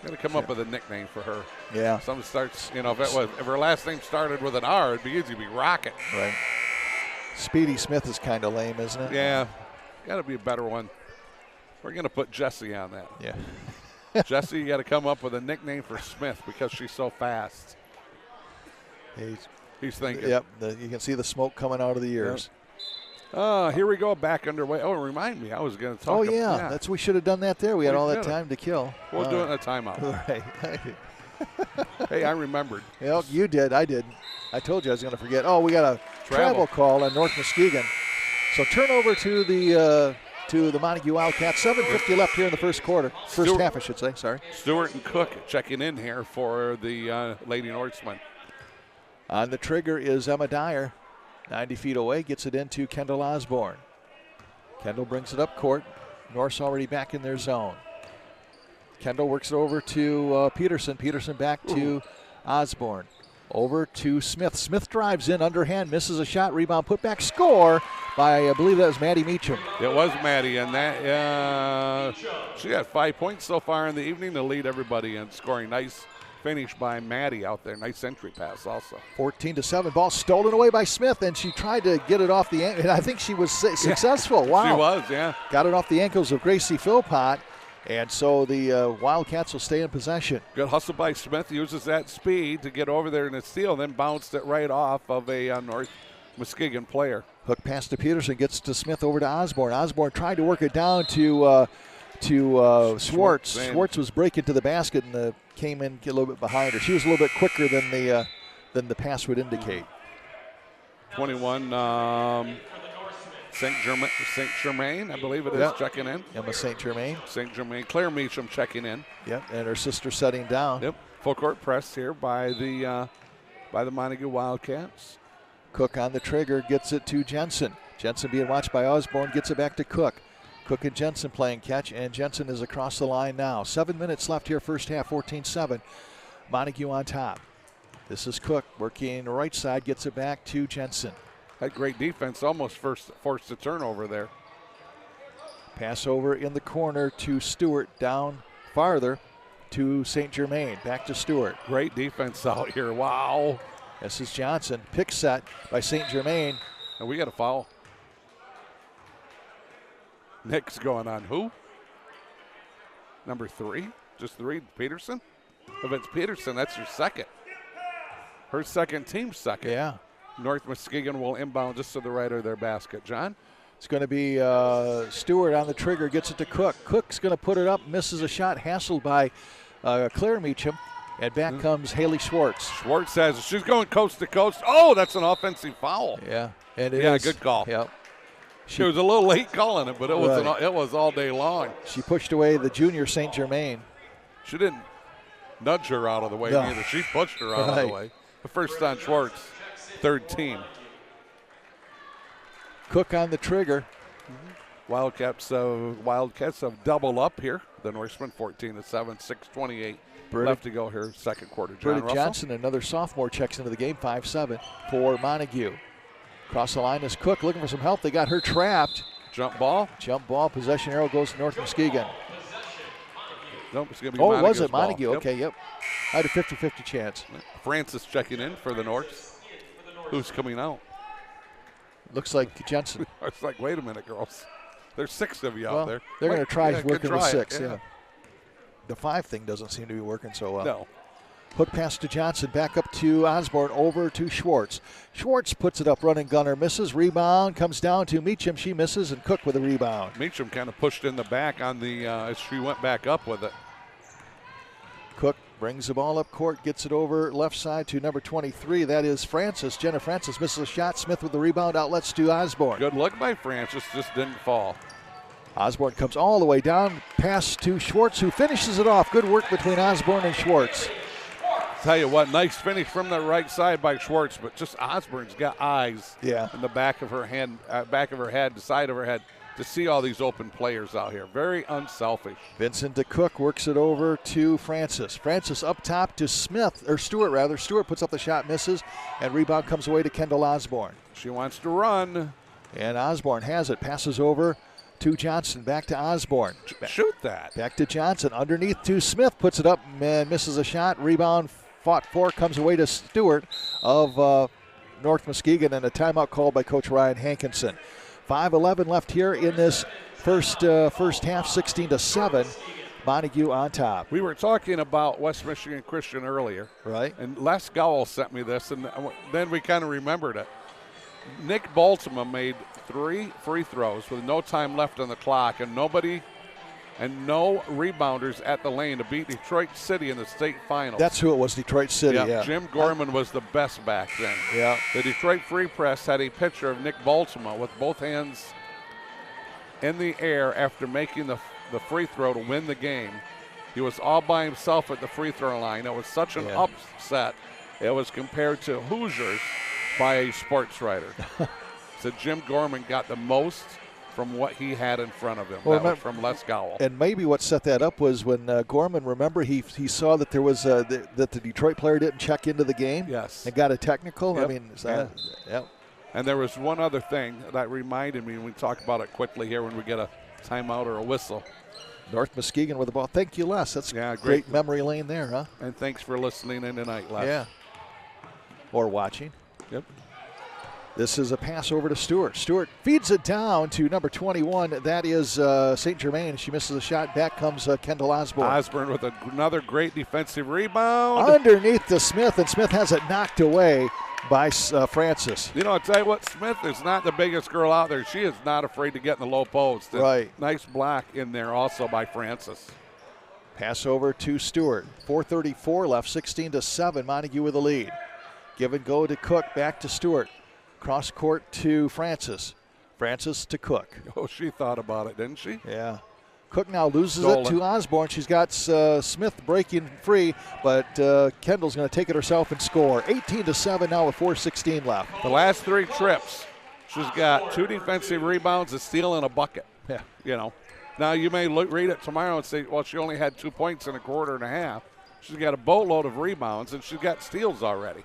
to come up with a nickname for her. Yeah. Something starts, if her last name started with an R, it'd be easy to be Rocket. Right. Speedy Smith is kind of lame, isn't it? Yeah. Got to be a better one. We're going to put Jessie on that. Yeah. Jessie, you got to come up with a nickname for Smith because she's so fast. He's thinking. Yep. You can see the smoke coming out of the ears. Yep. Here we go, back underway. Oh, remind me, I was going to talk. Oh, yeah. We should have done that there. We had all that time to kill. We'll do it in a timeout. Right. Hey, I remembered. Yep, you did. I didn't. I told you I was going to forget. Oh, we got a travel call on North Muskegon. So turnover to the Montague Wildcats. 7:50 left here in the first quarter. First half, I should say. Sorry. Stewart and Cook checking in here for the Lady Norsemen. On the trigger is Emma Dyer. 90 feet away, gets it into Kendall Osborne. Kendall brings it up court. Norse already back in their zone. Kendall works it over to Peterson. Peterson back to Osborne. Over to Smith. Smith drives in, underhand, misses a shot, rebound, put back, score by, I believe that was Maddie Meacham. It was Maddie, and that she got 5 points so far in the evening to lead everybody in scoring. Nice finish by Maddie out there. Nice entry pass also. 14-7. Ball stolen away by Smith, and she tried to get it off the ankle. And I think she was successful. Wow. She was, yeah. Got it off the ankles of Gracie Philpott. And so the Wildcats will stay in possession. Good hustle by Smith. Uses that speed to get over there in a steal, then bounced it right off of a North Muskegon player. Hook pass to Peterson, gets to Smith over to Osborne. Osborne tried to work it down to Schwartz. Schwartz was breaking to the basket and came in a little bit behind her. She was a little bit quicker than the pass would indicate. 21. St. Germain, I believe it is, checking in. Emma St. Germain. St. Germain. Claire Meacham checking in. Yep, and her sister setting down. Yep. Full court press here by the Montague Wildcats. Cook on the trigger, gets it to Jensen. Jensen being watched by Osborne, gets it back to Cook. Cook and Jensen playing catch, and Jensen is across the line now. 7 minutes left here, first half, 14-7. Montague on top. This is Cook working right side, gets it back to Jensen. That great defense almost forced a turnover there. Pass over in the corner to Stewart, down farther to St. Germain. Back to Stewart. Great defense out here. Wow. This is Johnson. Pick set by St. Germain. And we got a foul. Nick's going on who? Number 3? Just 3? Peterson? If it's Peterson, that's your second. Her second, team second. Yeah. North Muskegon will inbound just to the right of their basket. John? It's going to be Stewart on the trigger, gets it to Cook. Cook's going to put it up, misses a shot, hassled by Claire Meacham. And back comes Haley Schwartz. Schwartz has it. She's going coast to coast. Oh, that's an offensive foul. Yeah. And it yeah, is. good call. Yep. She was a little late calling it, but it was it was all day long. She pushed away the junior St. Germain. She didn't nudge her out of the way either. She pushed her out of the way. The first on Schwartz, third team. Cook on the trigger. Wildcats have doubled up here. The Norsemen 14-7, 6:28 left to go here, second quarter. Britta Johnson, another sophomore, checks into the game, 5'7" for Montague. Across the line is Cook looking for some help. They got her trapped. Jump ball. Jump ball. Possession arrow goes to North Muskegon. Nope, it's going to be Montague's Montague's was it Montague? ball. Okay, yep. I had a 50-50 chance. Francis checking in for the North. Who's coming out? Looks like Jensen. It's like, wait a minute, girls. There's 6 of you Well, out there. they're going to try good working with try 6, it, yeah. The 5 thing doesn't seem to be working so well. No. Hook pass to Johnson, back up to Osborne, over to Schwartz. Schwartz puts it up, running gunner, misses, rebound, comes down to Meacham, she misses, and Cook with a rebound. Meacham kind of pushed in the back on the, as she went back up with it. Cook brings the ball up court, gets it over left side to number 23. That is Francis. Jenna Francis misses a shot. Smith with the rebound, outlets to Osborne. Good look by Francis, just didn't fall. Osborne comes all the way down, pass to Schwartz, who finishes it off. Good work between Osborne and Schwartz. Tell you what, nice finish from the right side by Schwartz, but just Osborne's got eyes in the back of her hand, the side of her head, to see all these open players out here. Very unselfish. Vincent to Cook, works it over to Francis. Francis up top to Stewart rather. Stewart puts up the shot, misses, and rebound comes away to Kendall Osborne. She wants to run. And Osborne has it, passes over to Johnson, back to Osborne. Shoot that. Back to Johnson, underneath to Smith, puts it up and misses a shot. Rebound fought for, comes away to Stewart of North Muskegon, and a timeout called by Coach Ryan Hankinson. 5:11 left here in this first half, 16-7. Montague on top. We were talking about West Michigan Christian earlier. Right. And Les Gowell sent me this, and then we kind of remembered it. Nick Baltima made 3 free throws with no time left on the clock, and no rebounders at the lane to beat Detroit City in the state finals. That's who it was, Detroit City, yeah. Jim Gorman was the best back then. Yeah. The Detroit Free Press had a picture of Nick Baltima with both hands in the air after making the free throw to win the game. He was all by himself at the free throw line. It was such an upset. It was compared to Hoosiers by a sports writer. So Jim Gorman got the most from what he had in front of him. That was from Les Gowell. And maybe what set that up was when Gorman, remember, he saw that there was that the Detroit player didn't check into the game. Yes. And got a technical. Yep. I mean, yep. And there was one other thing that reminded me, and we talk about it quickly here when we get a timeout or a whistle. North Muskegon with the ball. Thank you, Les. That's great memory lane there, huh? And thanks for listening in tonight, Les. Yeah. Or watching. Yep. This is a pass over to Stewart. Stewart feeds it down to number 21. That is St. Germain. She misses a shot. Back comes Kendall Osborne. Osborne with another great defensive rebound. Underneath to Smith, and Smith has it knocked away by Francis. You know, I'll tell you what, Smith is not the biggest girl out there. She is not afraid to get in the low post. And right. Nice block in there also by Francis. Pass over to Stewart. 4:34 left, 16-7. Montague with the lead. Give and go to Cook, back to Stewart. Cross court to Francis. Francis to Cook. Oh, she thought about it, didn't she? Yeah. Cook now loses it to Osborne. She's got Smith breaking free, but Kendall's going to take it herself and score. 18-7 now with 4:16 left. The last 3 trips, She's got 2 defensive rebounds, a steal, and a bucket. Yeah. You know. Now, you may read it tomorrow and say, well, she only had 2 points in a quarter and a half. She's got a boatload of rebounds, and she's got steals already.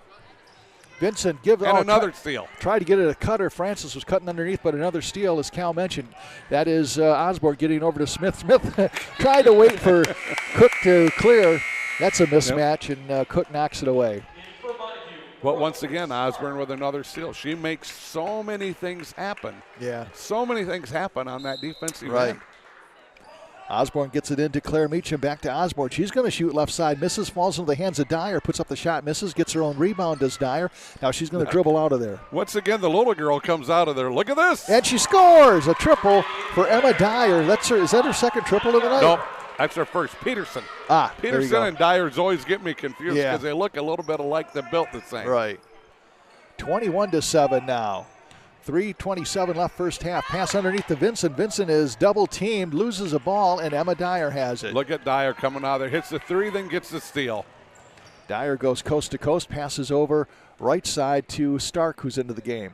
Vincent another steal. Tried to get it a cutter. Francis was cutting underneath, but another steal, as Cal mentioned. That is Osborne getting over to Smith. Smith tried to wait for Cook to clear. That's a mismatch, and Cook knocks it away. But once again, Osborne with another steal. She makes so many things happen. Yeah. So many things happen on that defensive end. End. Osborne gets it into Claire Meacham, back to Osborne. She's going to shoot left side, misses, falls into the hands of Dyer, puts up the shot, misses, gets her own rebound, does Dyer. Now she's going to dribble out of there. Once again, the little girl comes out of there. Look at this. And she scores a triple for Emma Dyer. Is that her second triple of the night? Nope, that's her first. Peterson. Peterson and Dyer's always get me confused because they look a little bit alike. They're built the same. Right. 21-7 now. 3:27 left first half. Pass underneath to Vincent. Vincent is double teamed, loses a ball, and Emma Dyer has it. Look at Dyer coming out there. Hits the 3, then gets the steal. Dyer goes coast to coast, passes over right side to Stark, who's into the game.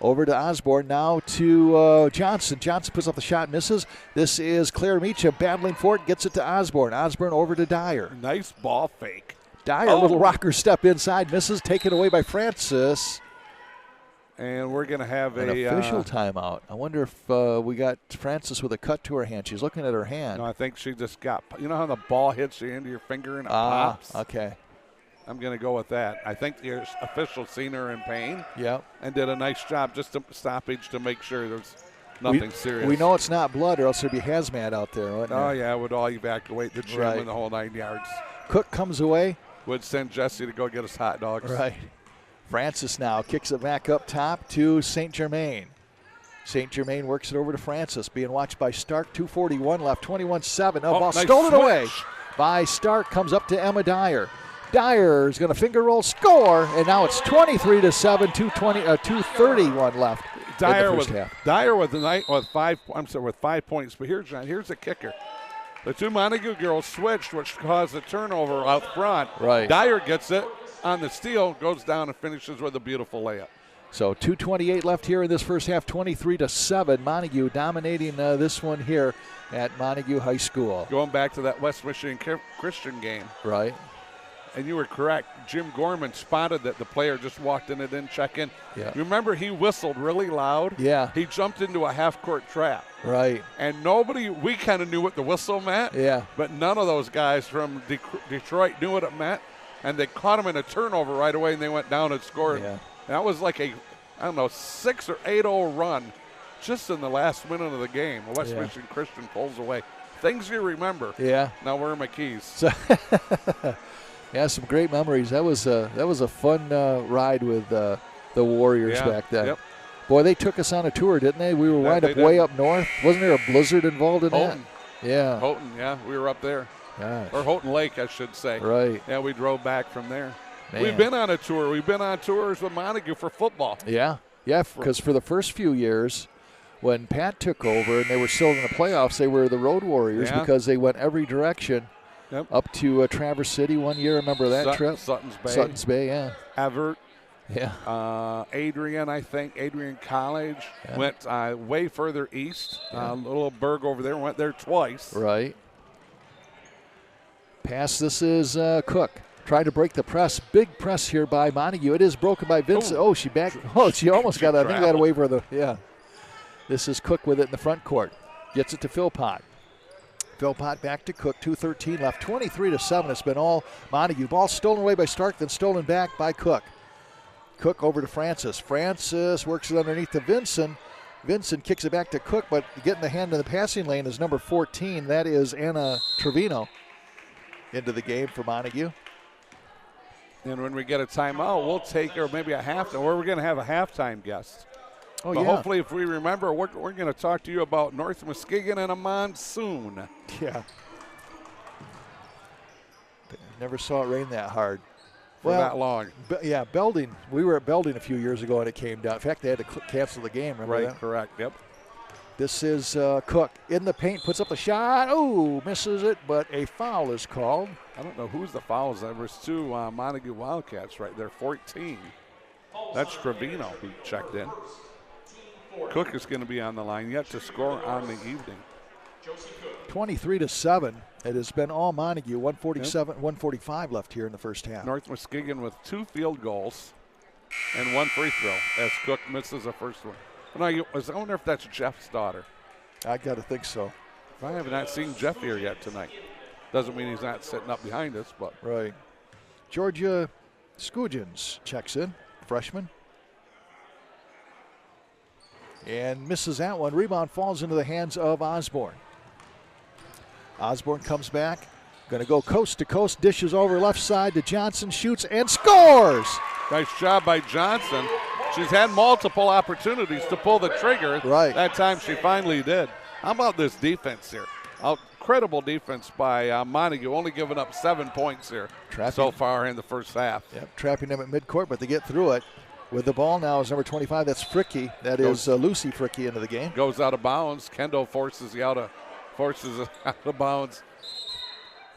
Over to Osborne, now to Johnson. Johnson puts up the shot, misses. This is Claire Meacham battling for it, gets it to Osborne. Osborne over to Dyer. Nice ball fake. Dyer, little rocker step inside, misses, taken away by Francis. And we're going to have an official timeout. I wonder if we got Francis with a cut to her hand. She's looking at her hand. No, I think she just got, you know how the ball hits you into your finger and it pops? Okay. I'm going to go with that. I think the official seen her in pain. Yep. And did a nice job, just a stoppage to make sure there's nothing serious. We know it's not blood, or else there'd be hazmat out there, wouldn't Oh, there? yeah, would all evacuate the gym and the whole 9 yards. Cook comes away. Would send Jesse to go get us hot dogs. Right. Francis now kicks it back up top to St. Germain. St. Germain works it over to Francis, being watched by Stark. 2:41 left, 21-7. Ball nice stolen switch away by Stark, comes up to Emma Dyer. Dyer is going to finger roll, score, and now it's 23-7, 2:31 left. Dyer in the first half. Dyer with 5 points. But here's the kicker. The 2 Montague girls switched, which caused a turnover out front. Right. Dyer gets it on the steal, goes down and finishes with a beautiful layup. So 2:28 left here in this first half, 23-7. Montague dominating this one here at Montague High School. Going back to that West Michigan Christian game. Right. And you were correct. Jim Gorman spotted that the player just walked in and didn't check in. Yeah. You remember he whistled really loud? Yeah. He jumped into a half-court trap. Right. And we kind of knew what the whistle meant. Yeah. But none of those guys from Detroit knew what it meant. And they caught him in a turnover right away, and they went down and scored. Yeah. That was like a, 6 or 8-0 run just in the last minute of the game. West Michigan Christian pulls away. Things you remember. Yeah. Now where are my keys? So yeah, some great memories. That was a fun ride with the Warriors back then. Yep. Boy, they took us on a tour, didn't they? We were wind up way up north. Wasn't there a blizzard involved in Houghton. that? Yeah. Houghton, we were up there. Gosh. Or Houghton Lake, I should say. Right. Yeah, we drove back from there. Man. We've been on a tour. We've been on tours with Montague for football. Yeah. Yeah, because for the first few years, when Pat took over and they were still in the playoffs, they were the Road Warriors because they went every direction. Yep. Up to Traverse City one year. Remember that trip? Sutton's Bay. Yeah. Everett. Yeah. Adrian, I think. Adrian College. Went way further east. Little burg over there. Went there twice. Right. Pass. This is Cook. Tried to break the press. Big press here by Montague. It is broken by Vincent. Ooh. She back. Oh, she almost got it. I think that away for the. Yeah. This is Cook with it in the front court. Gets it to Philpott. Philpott back to Cook. 2:13 left. 23-7. It's been all Montague. Ball stolen away by Stark, then stolen back by Cook. Cook over to Francis. Francis works it underneath to Vincent. Vincent kicks it back to Cook, but getting the hand in the passing lane is number 14. That is Anna Trevino into the game for Montague. And when we get a timeout, we'll take, or maybe a halftime, or we're going to have a halftime guest. Oh, but hopefully, if we remember, we're going to talk to you about North Muskegon and a monsoon. Yeah. Never saw it rain that hard. For that long. Belding. We were at Belding a few years ago and it came down. In fact, they had to cancel the game. Remember that? Correct. Yep. This is Cook in the paint, puts up a shot. Oh, misses it, but a foul is called. I don't know whose the foul is. There was 2 Montague Wildcats right there, 14. That's Trevino who checked in. Cook is going to be on the line, yet to score on the evening. 23-7. It has been all Montague. 145 left here in the first half. North Muskegon with 2 field goals and 1 free throw as Cook misses the first one. And I wonder if that's Jeff's daughter. I got to think so. I have not seen Jeff here yet tonight. Doesn't mean he's not sitting up behind us, but. Right. Georgia Skujins checks in, freshman. And misses that one. Rebound falls into the hands of Osborne. Osborne comes back. Going to go coast to coast, dishes over left side to Johnson, shoots and scores. Nice job by Johnson. She's had multiple opportunities to pull the trigger. Right. That time she finally did. How about this defense here? Incredible defense by Montague, only giving up 7 points here so far in the first half. Yep, trapping them at midcourt, but they get through it. With the ball now is number 25. That's Fricky. That is Lucy Fricky into the game. Goes out of bounds. Kendall forces it out of bounds.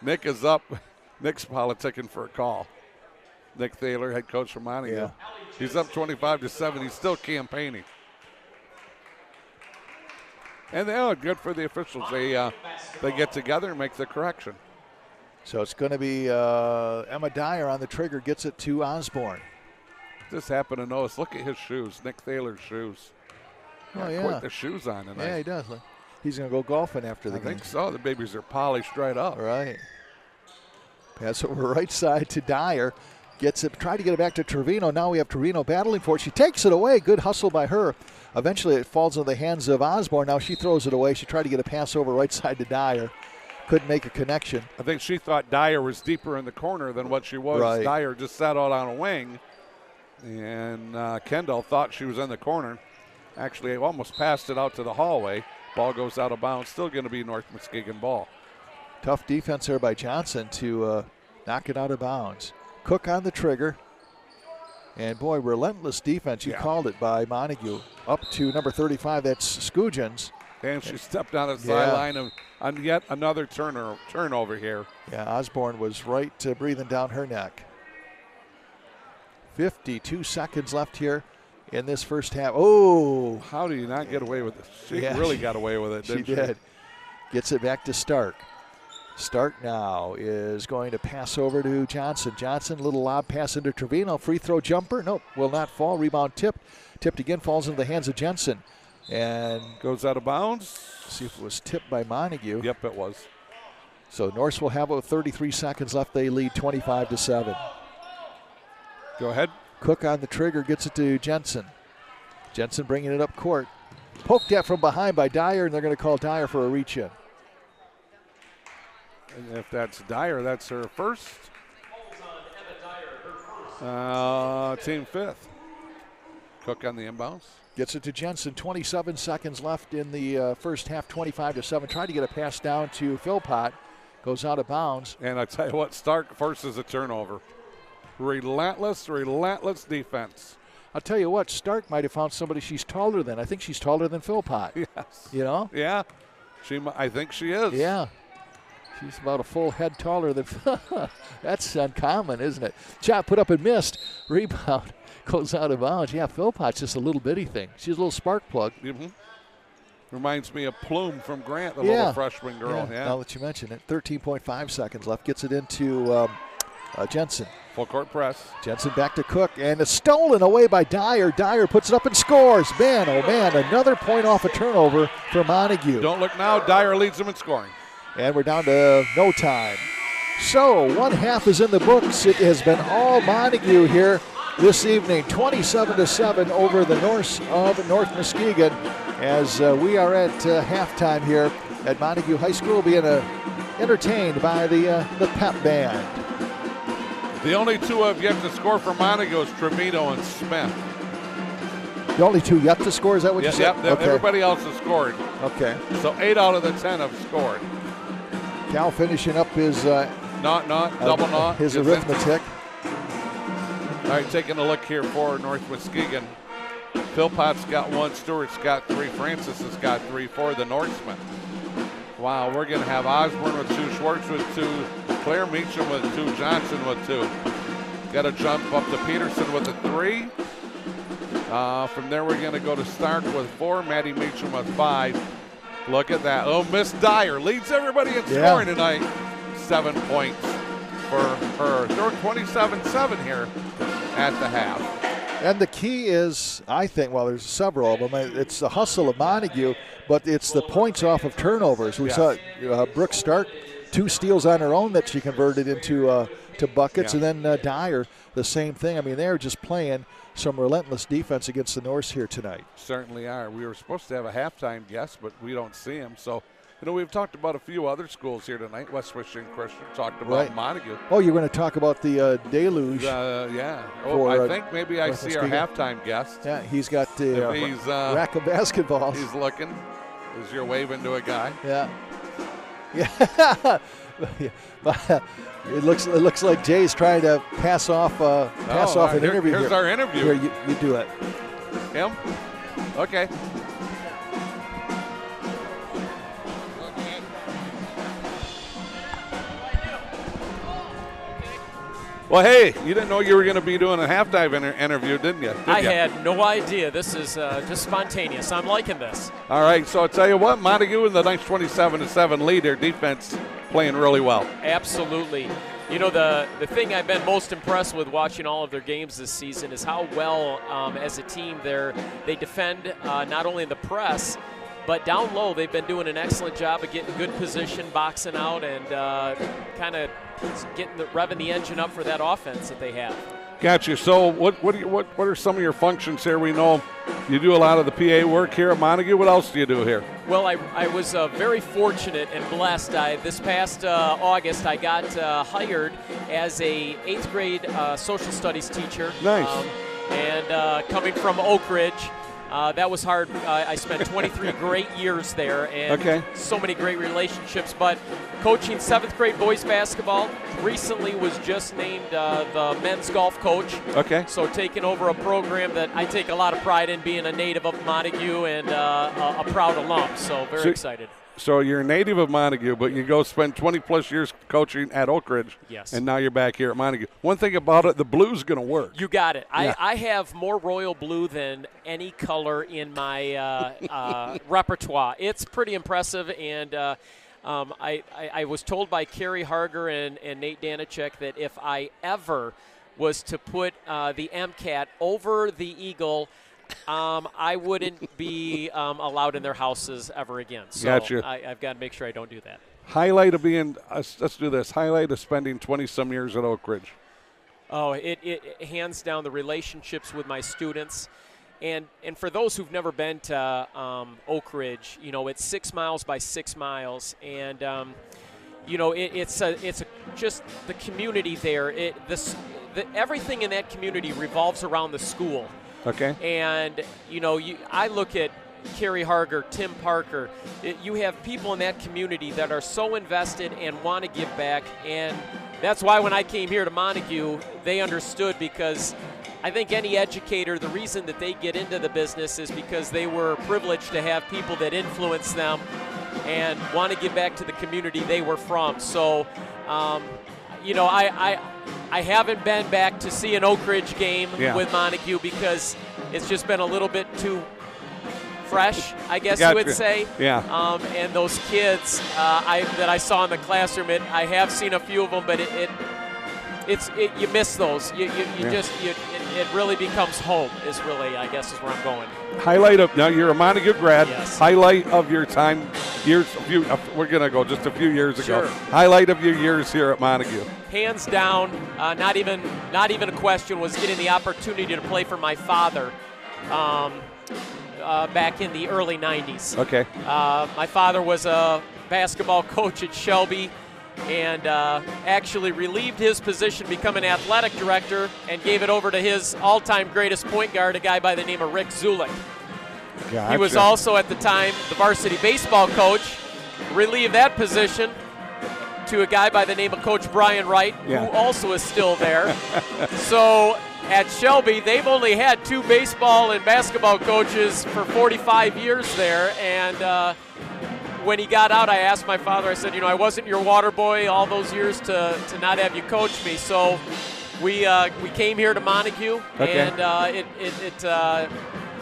Nick is up. Nick's politicking for a call. Nick Thaler, head coach from Montague. Yeah. He's up 25-7. He's still campaigning. And they are good for the officials. They get together and make the correction. So it's going to be Emma Dyer on the trigger, gets it to Osborne. Just happen to notice. Look at his shoes, Nick Thaler's shoes. Oh, yeah. Quite the shoes on tonight. Yeah, he does. He's going to go golfing after the I game. think so. The babies are polished right up. Right. Pass over right side to Dyer. Gets it, tried to get it back to Trevino. Now we have Trevino battling for it. She takes it away. Good hustle by her. Eventually it falls into the hands of Osborne. Now she throws it away. She tried to get a pass over right side to Dyer. Couldn't make a connection. I think she thought Dyer was deeper in the corner than what she was. Right. Dyer just sat out on a wing. And Kendall thought she was in the corner. Actually, almost passed it out to the hallway. Ball goes out of bounds. Still going to be North Muskegon ball. Tough defense there by Johnson to knock it out of bounds. Cook on the trigger. And, boy, relentless defense. You called it by Montague. Up to number 35. That's Skujins. And she stepped on the sideline on yet another turnover here. Yeah, Osborne was right breathing down her neck. 52 seconds left here in this first half. Oh! How do you not get away with it? She really got away with it, didn't she? She did. Gets it back to Stark. Stark now is going to pass over to Johnson. Johnson, little lob pass into Trevino. Free throw jumper. Nope, will not fall. Rebound tipped. Tipped again, falls into the hands of Jensen. And goes out of bounds. See if it was tipped by Montague. Yep, it was. So Norse will have about 33 seconds left. They lead 25-7. Go ahead. Cook on the trigger, gets it to Jensen. Jensen bringing it up court. Poked at from behind by Dyer, and they're going to call Dyer for a reach-in. And if that's Dyer, that's her first. Team fifth. Cook on the inbounds. Gets it to Jensen. 27 seconds left in the first half, 25-7. Tried to get a pass down to Philpott. Goes out of bounds. And I tell you what, Stark forces a turnover. Relentless defense. I'll tell you what, Stark might have found somebody she's taller than. I think she's taller than Philpott. Yes. You know? Yeah. I think she is. Yeah. She's about a full head taller than. That's uncommon, isn't it? Shot put up and missed. Rebound goes out of bounds. Yeah, Philpott's just a little bitty thing. She's a little spark plug. Mm-hmm. Reminds me of Plume from Grant, the little freshman girl. Yeah. Now that you mention it, 13.5 seconds left. Gets it into Jensen. Full court press. Jensen back to Cook, and it's stolen away by Dyer. Dyer puts it up and scores. Man, oh man, another point off a turnover for Montague. Don't look now. Dyer leads them in scoring. And we're down to no time. So one half is in the books. It has been all Montague here this evening. 27-7 over the Norse of North Muskegon as we are at halftime here at Montague High School, being entertained by the pep band. The only two who have yet to score for Montague is Trevino and Smith. The only two yet to score, is that what you said? Yep, okay. Everybody else has scored. Okay. So 8 out of the 10 have scored. Cal finishing up his double knot. His arithmetic. All right, taking a look here for North Muskegon. Philpott's got 1, Stewart's got 3, Francis has got 3 for the Norsemen. Wow, we're going to have Osborne with 2, Schwartz with 2, Claire Meacham with 2, Johnson with 2. Got to jump up to Peterson with a 3. From there, we're going to go to Stark with 4, Maddie Meacham with 5. Look at that. Oh, Miss Dyer leads everybody in scoring tonight. 7 points for her. They're 27-7 here at the half. And the key is, I think, well, there's several of them. It's the hustle of Montague, but it's the points off of turnovers. We saw Brooke Stark, 2 steals on her own that she converted into to buckets, and then Dyer, the same thing. I mean, they're just playing some relentless defense against the Norse here tonight. Certainly are. We were supposed to have a halftime guest, but we don't see him. So, we've talked about a few other schools here tonight. West Michigan Christian talked about Montague. Oh, you're going to talk about the deluge. Yeah. Oh, I think maybe I see our halftime guest. Yeah, he's got the rack of basketballs. He's looking as you're waving to a guy. Yeah. Yeah. It looks like Jay's trying to pass off an interview. Here's our interview. Here, you do it. Him? Okay. Well, hey, you didn't know you were going to be doing a halftime interview, didn't you? I had no idea. This is just spontaneous. I'm liking this. All right, so I'll tell you what, Montague in the nice 27-7 lead. Their defense playing really well. Absolutely. The thing I've been most impressed with watching all of their games this season is how well, as a team, they defend not only in the press, but down low. They've been doing an excellent job of getting good position, boxing out, and kind of revving the engine up for that offense that they have. Gotcha. So what are some of your functions here? We know you do a lot of the PA work here at Montague. What else do you do here? Well, I was very fortunate and blessed. This past August, I got hired as a 8th grade social studies teacher. Nice. And coming from Oak Ridge, that was hard. I spent 23 great years there and so many great relationships. But coaching 7th grade boys basketball, recently was just named the men's golf coach. Okay. So taking over a program that I take a lot of pride in, being a native of Montague and a proud alum. So very excited. So you're a native of Montague, but you go spend 20-plus years coaching at Oak Ridge. Yes. And now you're back here at Montague. One thing about it, the blue's going to work. You got it. Yeah. I have more royal blue than any color in my repertoire. It's pretty impressive, and I was told by Carrie Harger and Nate Danicek that if I ever was to put the MCAT over the Eagle, I wouldn't be allowed in their houses ever again. So Gotcha. I've got to make sure I don't do that. Highlight of being, let's do this, highlight of spending 20-some years at Oak Ridge. Oh, it hands down the relationships with my students. And for those who've never been to Oak Ridge, it's 6 miles by 6 miles. And, it's just the community there. Everything in that community revolves around the school. Okay. And, I look at Carrie Harger, Tim Parker. You have people in that community that are so invested and want to give back. And that's why when I came here to Montague, they understood, because I think any educator, the reason that they get into the business is because they were privileged to have people that influence them and want to give back to the community they were from. So, I haven't been back to see an Oak Ridge game with Montague because it's just been a little bit too fresh, I guess you would say. Yeah. And those kids that I saw in the classroom, I have seen a few of them, but you miss those. It really becomes home. Is really, I guess, is where I'm going. Highlight of, now you're a Montague grad. Yes. Highlight of your time, we're gonna go just a few years ago. Sure. Highlight of your years here at Montague. Hands down, not even a question, was getting the opportunity to play for my father back in the early 90s. Okay. My father was a basketball coach at Shelby, and actually relieved his position, becoming athletic director, and gave it over to his all-time greatest point guard, a guy by the name of Rick Zulik. Gotcha. He was also at the time the varsity baseball coach, relieved that position to a guy by the name of Coach Brian Wright, who also is still there. So at Shelby, they've only had 2 baseball and basketball coaches for 45 years there, and when he got out, I asked my father, I said, I wasn't your water boy all those years to not have you coach me. So We came here to Montague, Okay. and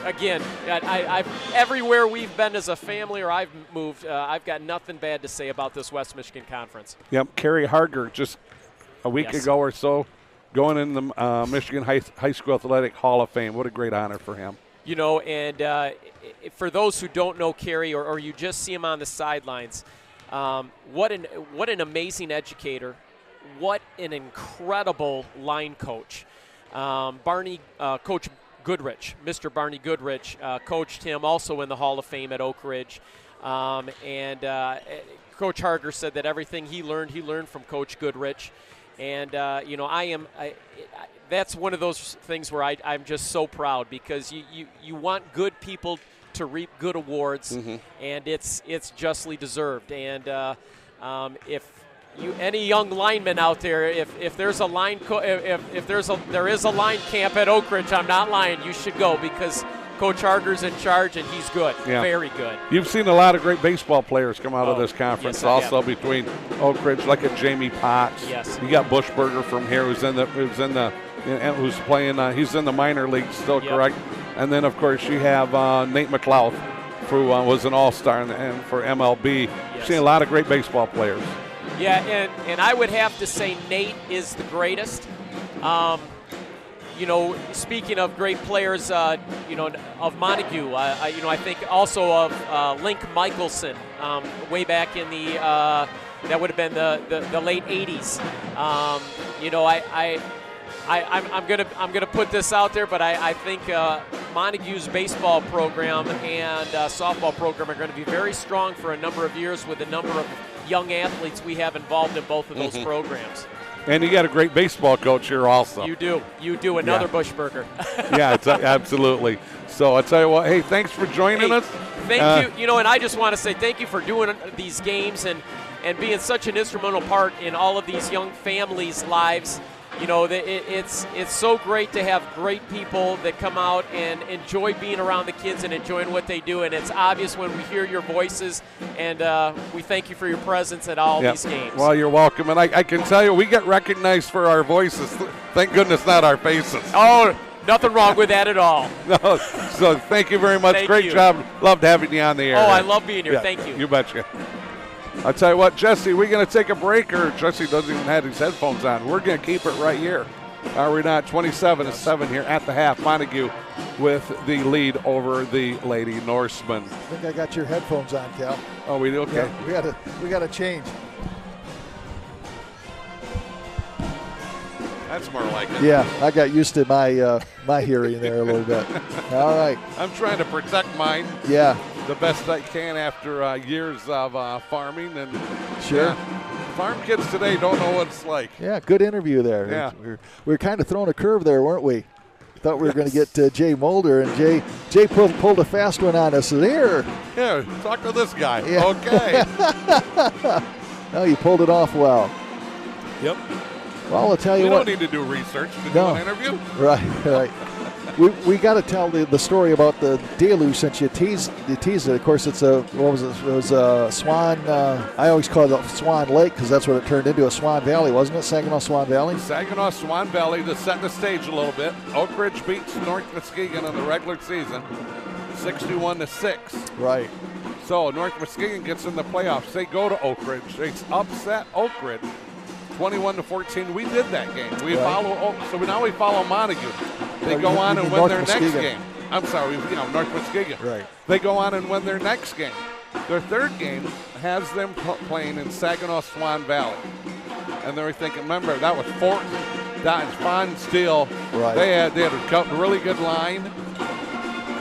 again, I've everywhere we've been as a family or I've moved, I've got nothing bad to say about this West Michigan Conference. Yep, Kerry Harger just a week Yes. ago or so going in the Michigan High School Athletic Hall of Fame. What a great honor for him. You know, and for those who don't know Kerry or you just see him on the sidelines, what an amazing educator. What an incredible line coach. Coach Goodrich, Mr. Barney Goodrich, coached him also in the Hall of Fame at Oak Ridge. Coach Harger said that everything he learned from Coach Goodrich. And, you know, that's one of those things where I'm just so proud because you want good people to reap good awards, and it's justly deserved. And if any young lineman out there, if there's a line there is a line camp at Oak Ridge, I'm not lying, you should go because Coach Harger's in charge and he's good, very good. You've seen a lot of great baseball players come out of this conference, yes, I also have. between Oak Ridge, like a Jamie Potts. Yes. You got Bushberger from here, who's playing. He's in the minor leagues still, correct? And then of course you have Nate McLeod, who was an all-star and for MLB. You've seen a lot of great baseball players. Yeah, and I would have to say Nate is the greatest. You know, speaking of great players, you know, of Montague, I think also of Link Michelson, way back in the that would have been the late '80s. You know, I'm gonna put this out there, but I think Montague's baseball program and softball program are going to be very strong for a number of years with the number of young athletes we have involved in both of those programs. And you got a great baseball coach here also. You do. Another Bushberger. Yeah, absolutely. So I'll tell you what, hey, thanks for joining us. Thank you. You know, and I just want to say thank you for doing these games and being such an instrumental part in all of these young families' lives. You know, it's so great to have great people that come out and enjoy being around the kids and enjoying what they do. And it's obvious when we hear your voices, and we thank you for your presence at all these games. Well, you're welcome. And I can tell you, we get recognized for our voices. Thank goodness not our faces. Oh, nothing wrong with that at all. No, so thank you very much. Great job. Loved having you on the air. Oh, I love being here. Thank you. You betcha. I'll tell you what, Jesse, we're going to take a break, or Jesse doesn't even have his headphones on. We're going to keep it right here. Are we not? 27-7 here at the half. Montague with the lead over the Lady Norsemen. I think I got your headphones on, Cal. Oh, we do? Okay. Yeah, we got to change. That's more like it. Yeah, I got used to my my hearing there a little bit. All right. I'm trying to protect mine. Yeah. The best I can after years of farming and sure. Farm kids today don't know what it's like. Yeah, good interview there. Yeah. We were kind of throwing a curve there, weren't we? Thought we were going to get Jay Mulder, and Jay pulled a fast one on us. Here, talk to this guy. Yeah. Okay. No, you pulled it off well. Yep. Well, I'll tell you we what. don't need to do research to do an interview. Right. We got to tell the story about the deluge since you teased it. Of course, it's it was a Swan. I always call it Swan Lake because that's what it turned into, a Swan Valley, wasn't it? Saginaw Swan Valley. Saginaw Swan Valley to set the stage a little bit. Oak Ridge beats North Muskegon in the regular season, 61-6. Right. So North Muskegon gets in the playoffs. They go to Oak Ridge. They upset Oak Ridge. 21-14. We did that game. We follow. So now we follow Montague. They go on and win their next game. I'm sorry, North Muskegon. Right. They go on and win their next game. Their third game has them playing in Saginaw Swan Valley, and they were thinking. Remember that was Fortin, Dodge, Bond, Steele. Right. They had a really good line,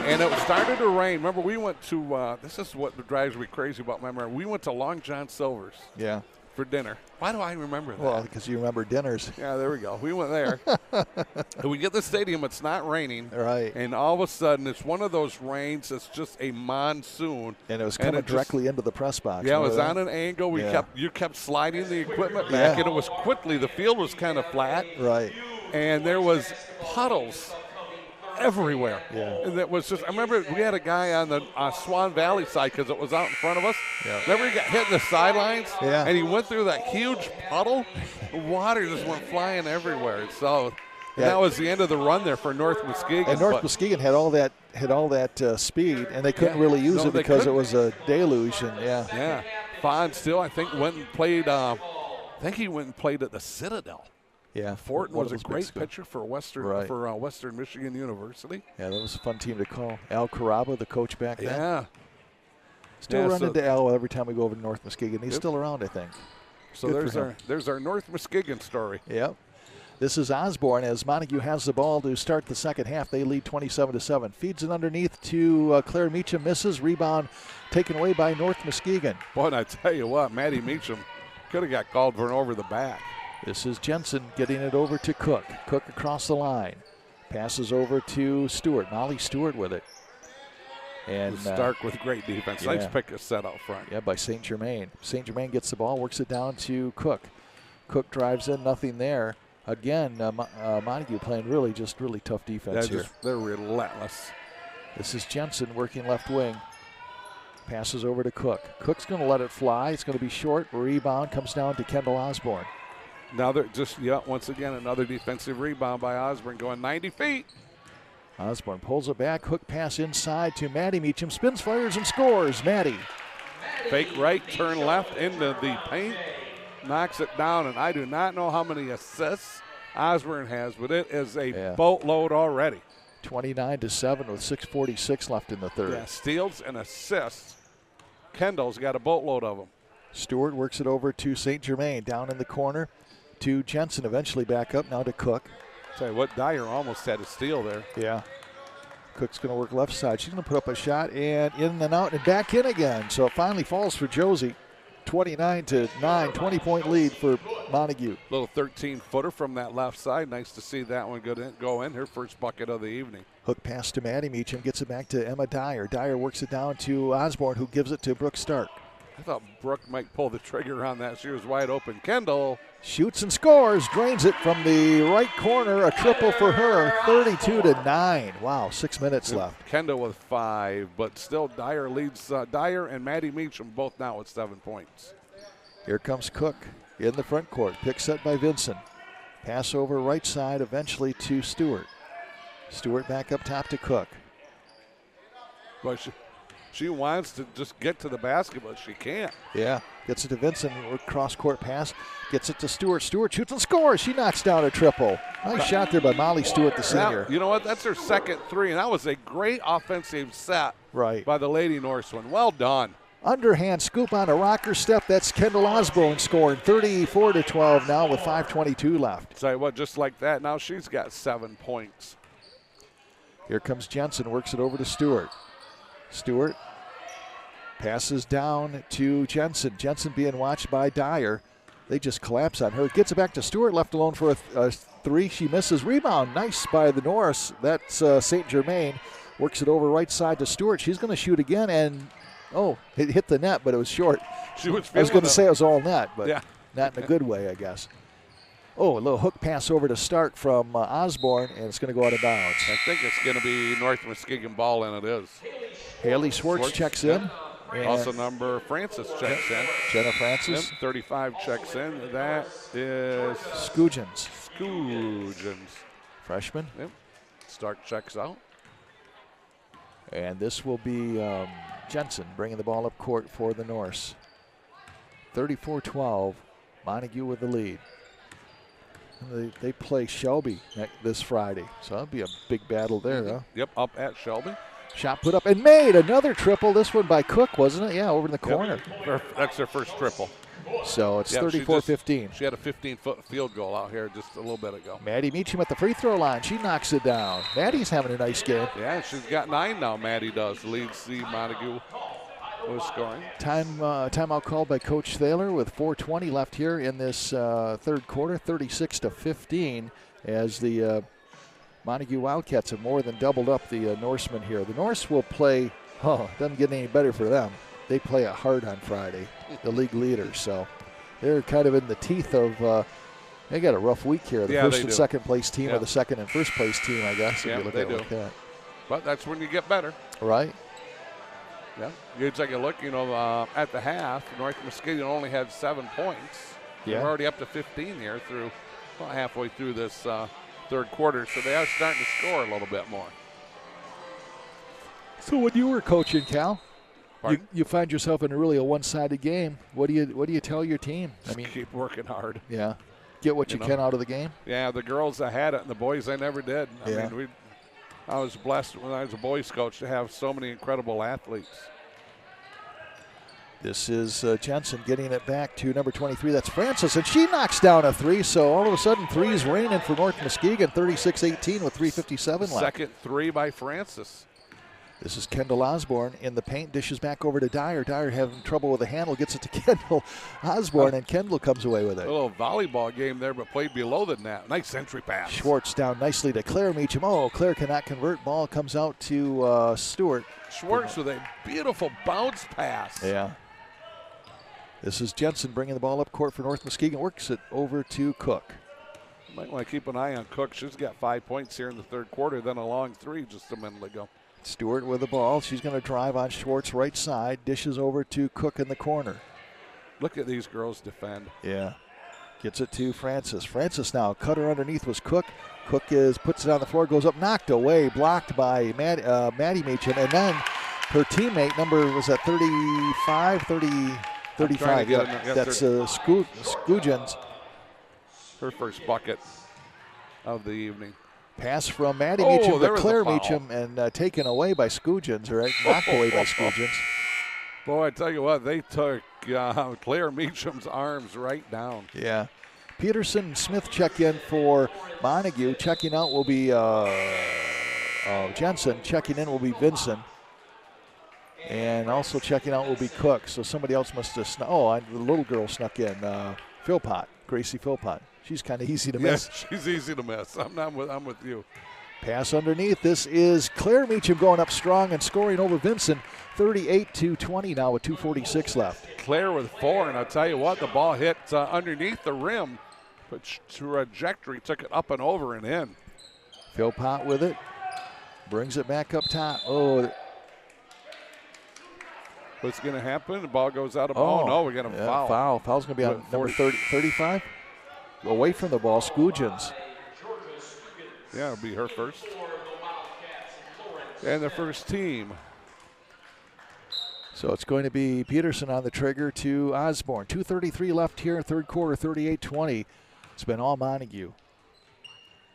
and it started to rain. Remember, we went to. This is what drives me crazy about my memory. We went to Long John Silver's. Yeah. For dinner. Why do I remember that? Well, because you remember dinners. Yeah, there we go. We went there. And we get the stadium, it's not raining. Right. And all of a sudden, it's one of those rains that's just a monsoon. And it was coming directly into the press box. Yeah, it was on an angle. You kept sliding the equipment back, and it was quickly. The field was kind of flat. Right. And there was puddles everywhere. Yeah. And it was just, I remember we had a guy on the Swan Valley side because it was out in front of us. Yeah. Remember he got hit in the sidelines? Yeah. And he went through that huge puddle. The water just went flying everywhere. So Yeah. that was the end of the run there for North Muskegon. And North Muskegon had all that speed, and they couldn't really use it they because it couldn't. was a deluge. And Yeah. Fawn still, I think, went and played, he went and played at the Citadel. yeah, Fortin one was of a those big great schools. pitcher for Western Right. Western Michigan University. Yeah, that was a fun team to call. Al Caraba, the coach back then. Yeah. Still Yeah, run so- into Al every time we go over to North Muskegon. He's Yep. still around, I think. So Good for him. there's our North Muskegon story. Yep. This is Osborne as Montague has the ball to start the second half. They lead 27-7. Feeds it underneath to Claire Meacham. Misses. Rebound taken away by North Muskegon. Boy, and I tell you what, Maddie Meacham could have got called for an over the back. This is Jensen getting it over to Cook. Cook across the line. Passes over to Stewart. Molly Stewart with it. And Stark with great defense. yeah. Nice pick of set out front. yeah, by St. Germain. St. Germain gets the ball, works it down to Cook. Cook drives in, nothing there. Again, Montague playing really tough defense here. They're relentless. This is Jensen working left wing. Passes over to Cook. Cook's going to let it fly. It's going to be short. Rebound comes down to Kendall Osborne. Now they're just, once again, another defensive rebound by Osborne going 90 feet. Osborne pulls it back. Hook pass inside to Maddie Meacham. Spins, fires, and scores. Maddie. Fake right, turn left into the paint. Knocks it down, and I do not know how many assists Osborne has, but it is a boatload already. 29-7 with 6:46 left in the third. Yeah, steals and assists. Kendall's got a boatload of them. Stewart works it over to St. Germain. Down in the corner to Jensen. Eventually back up now to Cook. Tell you what, Dyer almost had a steal there. Yeah. Cook's going to work left side. She's going to put up a shot and in and out and back in again. So it finally falls for Josie. 29-9, 20-point lead for Montague. Little 13-footer from that left side. Nice to see that one go in. Her first bucket of the evening. Hook pass to Maddie Meacham. Gets it back to Emma Dyer. Dyer works it down to Osborne, who gives it to Brooke Stark. I thought Brooke might pull the trigger on that. She was wide open. Kendall Shoots and scores. Drains it from the right corner. A triple for her. 32-9. Wow, 6 minutes left. Kendall with 5, but still Dyer leads. Dyer and Maddie Meacham both now with 7 points. Here comes Cook in the front court. Pick set by Vincent. Pass over right side eventually to Stewart. Stewart back up top to Cook. But she wants to just get to the basket, but she can't. Yeah, gets it to Vincent. Cross court pass. Gets it to Stewart. Stewart shoots and scores. She knocks down a triple. Nice shot there by Molly Stewart, the senior. Now, you know what? That's her second 3, and that was a great offensive set Right. by the Lady Norseman. Well done. Underhand scoop on a rocker step. That's Kendall Osborne scoring 34-12 now with 5:22 left. Tell you what, just like that, now she's got 7 points. Here comes Jensen, works it over to Stewart. Stewart passes down to Jensen. Jensen being watched by Dyer. They just collapse on her. Gets it back to Stewart, left alone for a 3. She misses. Rebound, nice by the Norse. That's St. Germain. Works it over right side to Stewart. She's going to shoot again, and it hit the net, but it was short. She was I was going to say it was all net, but Yeah. not in a good way, I guess. A little hook pass over to Stark from Osborne, and it's going to go out of bounds. I think it's going to be North Muskegon ball, and it is. Haley Swartz checks in. And Also number Francis checks in. Jenna Francis. Yep, 35 checks in. That is Scoogens, Scoogens. freshman. Yep. Stark checks out. And this will be Jensen bringing the ball up court for the Norse. 34-12, Montague with the lead. They play Shelby this Friday, so that'll be a big battle there, huh? Yep, up at Shelby. Shot put up and made. Another triple. This one by Cook, wasn't it? Yeah, over in the corner. That's their first triple. So it's Yep, 34-15. She had a 15-foot field goal out here just a little bit ago. Maddie Meacham at the free throw line. She knocks it down. Maddie's having a nice game. Yeah, she's got 9 now, Maddie does. Leads the Montague with scoring. Timeout called by Coach Thaler with 4:20 left here in this third quarter, 36-15, as the Montague Wildcats have more than doubled up the Norsemen here. The Norse will play, doesn't get any better for them. They play it hard on Friday, the league leaders. So they're kind of in the teeth of They got a rough week here. The Yeah, first they and do. second place team Yeah. or the second and first place team, I guess, if Yeah, you look they at it do. like that. But that's when you get better. Right? Yeah. You take a look, at the half, North Muskegon only had 7 points. Yeah. They're already up to 15 here halfway through this third quarter, so they are starting to score a little bit more. So when you were coaching, Cal, Pardon? you find yourself in a one-sided game. What do you tell your team? Just keep working hard. Yeah. Get what you can out of the game. Yeah, the girls, I had it, and the boys, I never did. Yeah. I was blessed when I was a boys coach to have so many incredible athletes. This is Jensen getting it back to number 23. That's Francis, and she knocks down a three. So all of a sudden, three's raining for North Muskegon, 36-18 with 3:57 left. Second three by Francis. This is Kendall Osborne in the paint, dishes back over to Dyer. Dyer having trouble with the handle, gets it to Kendall Osborne, and Kendall comes away with it. A little volleyball game there, but played below the net. Nice entry pass. Schwartz down nicely to Claire Meacham. Oh, Claire cannot convert. Ball comes out to Stewart. Schwartz with a beautiful bounce pass. Yeah. This is Jensen bringing the ball up court for North Muskegon. Works it over to Cook. Might want to keep an eye on Cook. She's got 5 points here in the third quarter, then a long three just a minute ago. Stewart with the ball. She's going to drive on Schwartz right side. Dishes over to Cook in the corner. Look at these girls defend. Yeah. Gets it to Francis. Francis now. Cutter underneath was Cook. Cook puts it on the floor, goes up, knocked away, blocked by Maddie Meacham. And then her teammate, number was at 35. Yeah. That's Skujins. Her first bucket of the evening. Pass from Maddie Meacham there to was a Claire foul. Meacham and taken away by Skujins, or knocked away by Skujins. Boy, I tell you what, they took Claire Meacham's arms right down. Yeah. Peterson and Smith check in for Montague. Checking out will be Jensen. Checking in will be Vincent. And also checking out will be Cook. So somebody else must have snuck. Oh, the little girl snuck in. Philpott, Gracie Philpott. She's kind of easy to miss. Yes, she's easy to miss. I'm with you. Pass underneath. This is Claire Meacham going up strong and scoring over Vincent. 38-20 now with 2:46 left. Claire with 4, and I'll tell you what, the ball hit underneath the rim, but trajectory took it up and over and in. Philpott with it. Brings it back up top. Oh. What's going to happen? The ball goes out of bounds. No, we're going to foul. Foul's going to be on number 35. Away from the ball, Skujins. Yeah, it'll be her first. And the first team. So it's going to be Peterson on the trigger to Osborne. 2:33 left here in third quarter, 38-20. It's been all Montague.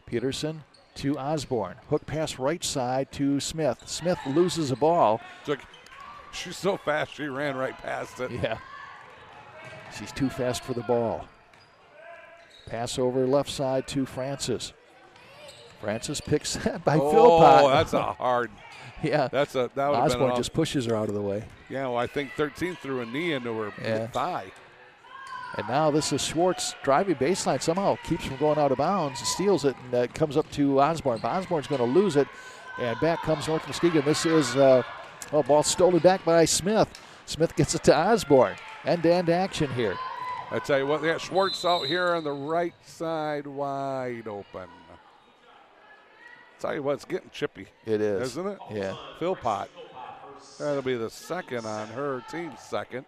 Peterson to Osborne. Hook pass right side to Smith. Smith loses a ball. She's so fast, she ran right past it. Yeah. She's too fast for the ball. Pass over left side to Francis. Francis picks that by Philpott. Oh, that's a hard. Yeah. That would have Osborne been just pushes her out of the way. Yeah, well, I think 13 threw a knee into her thigh. And now this is Schwartz driving baseline. Somehow keeps from going out of bounds, steals it, and it comes up to Osborne. But Osborne's going to lose it, and back comes North Muskegon. This is ball stolen back by Smith. Smith gets it to Osborne. End-to-end action here. I tell you what, they got Schwartz out here on the right side, wide open. Tell you what, it's getting chippy. It is. Isn't it? Yeah. Philpott. That'll be the second on her team's second.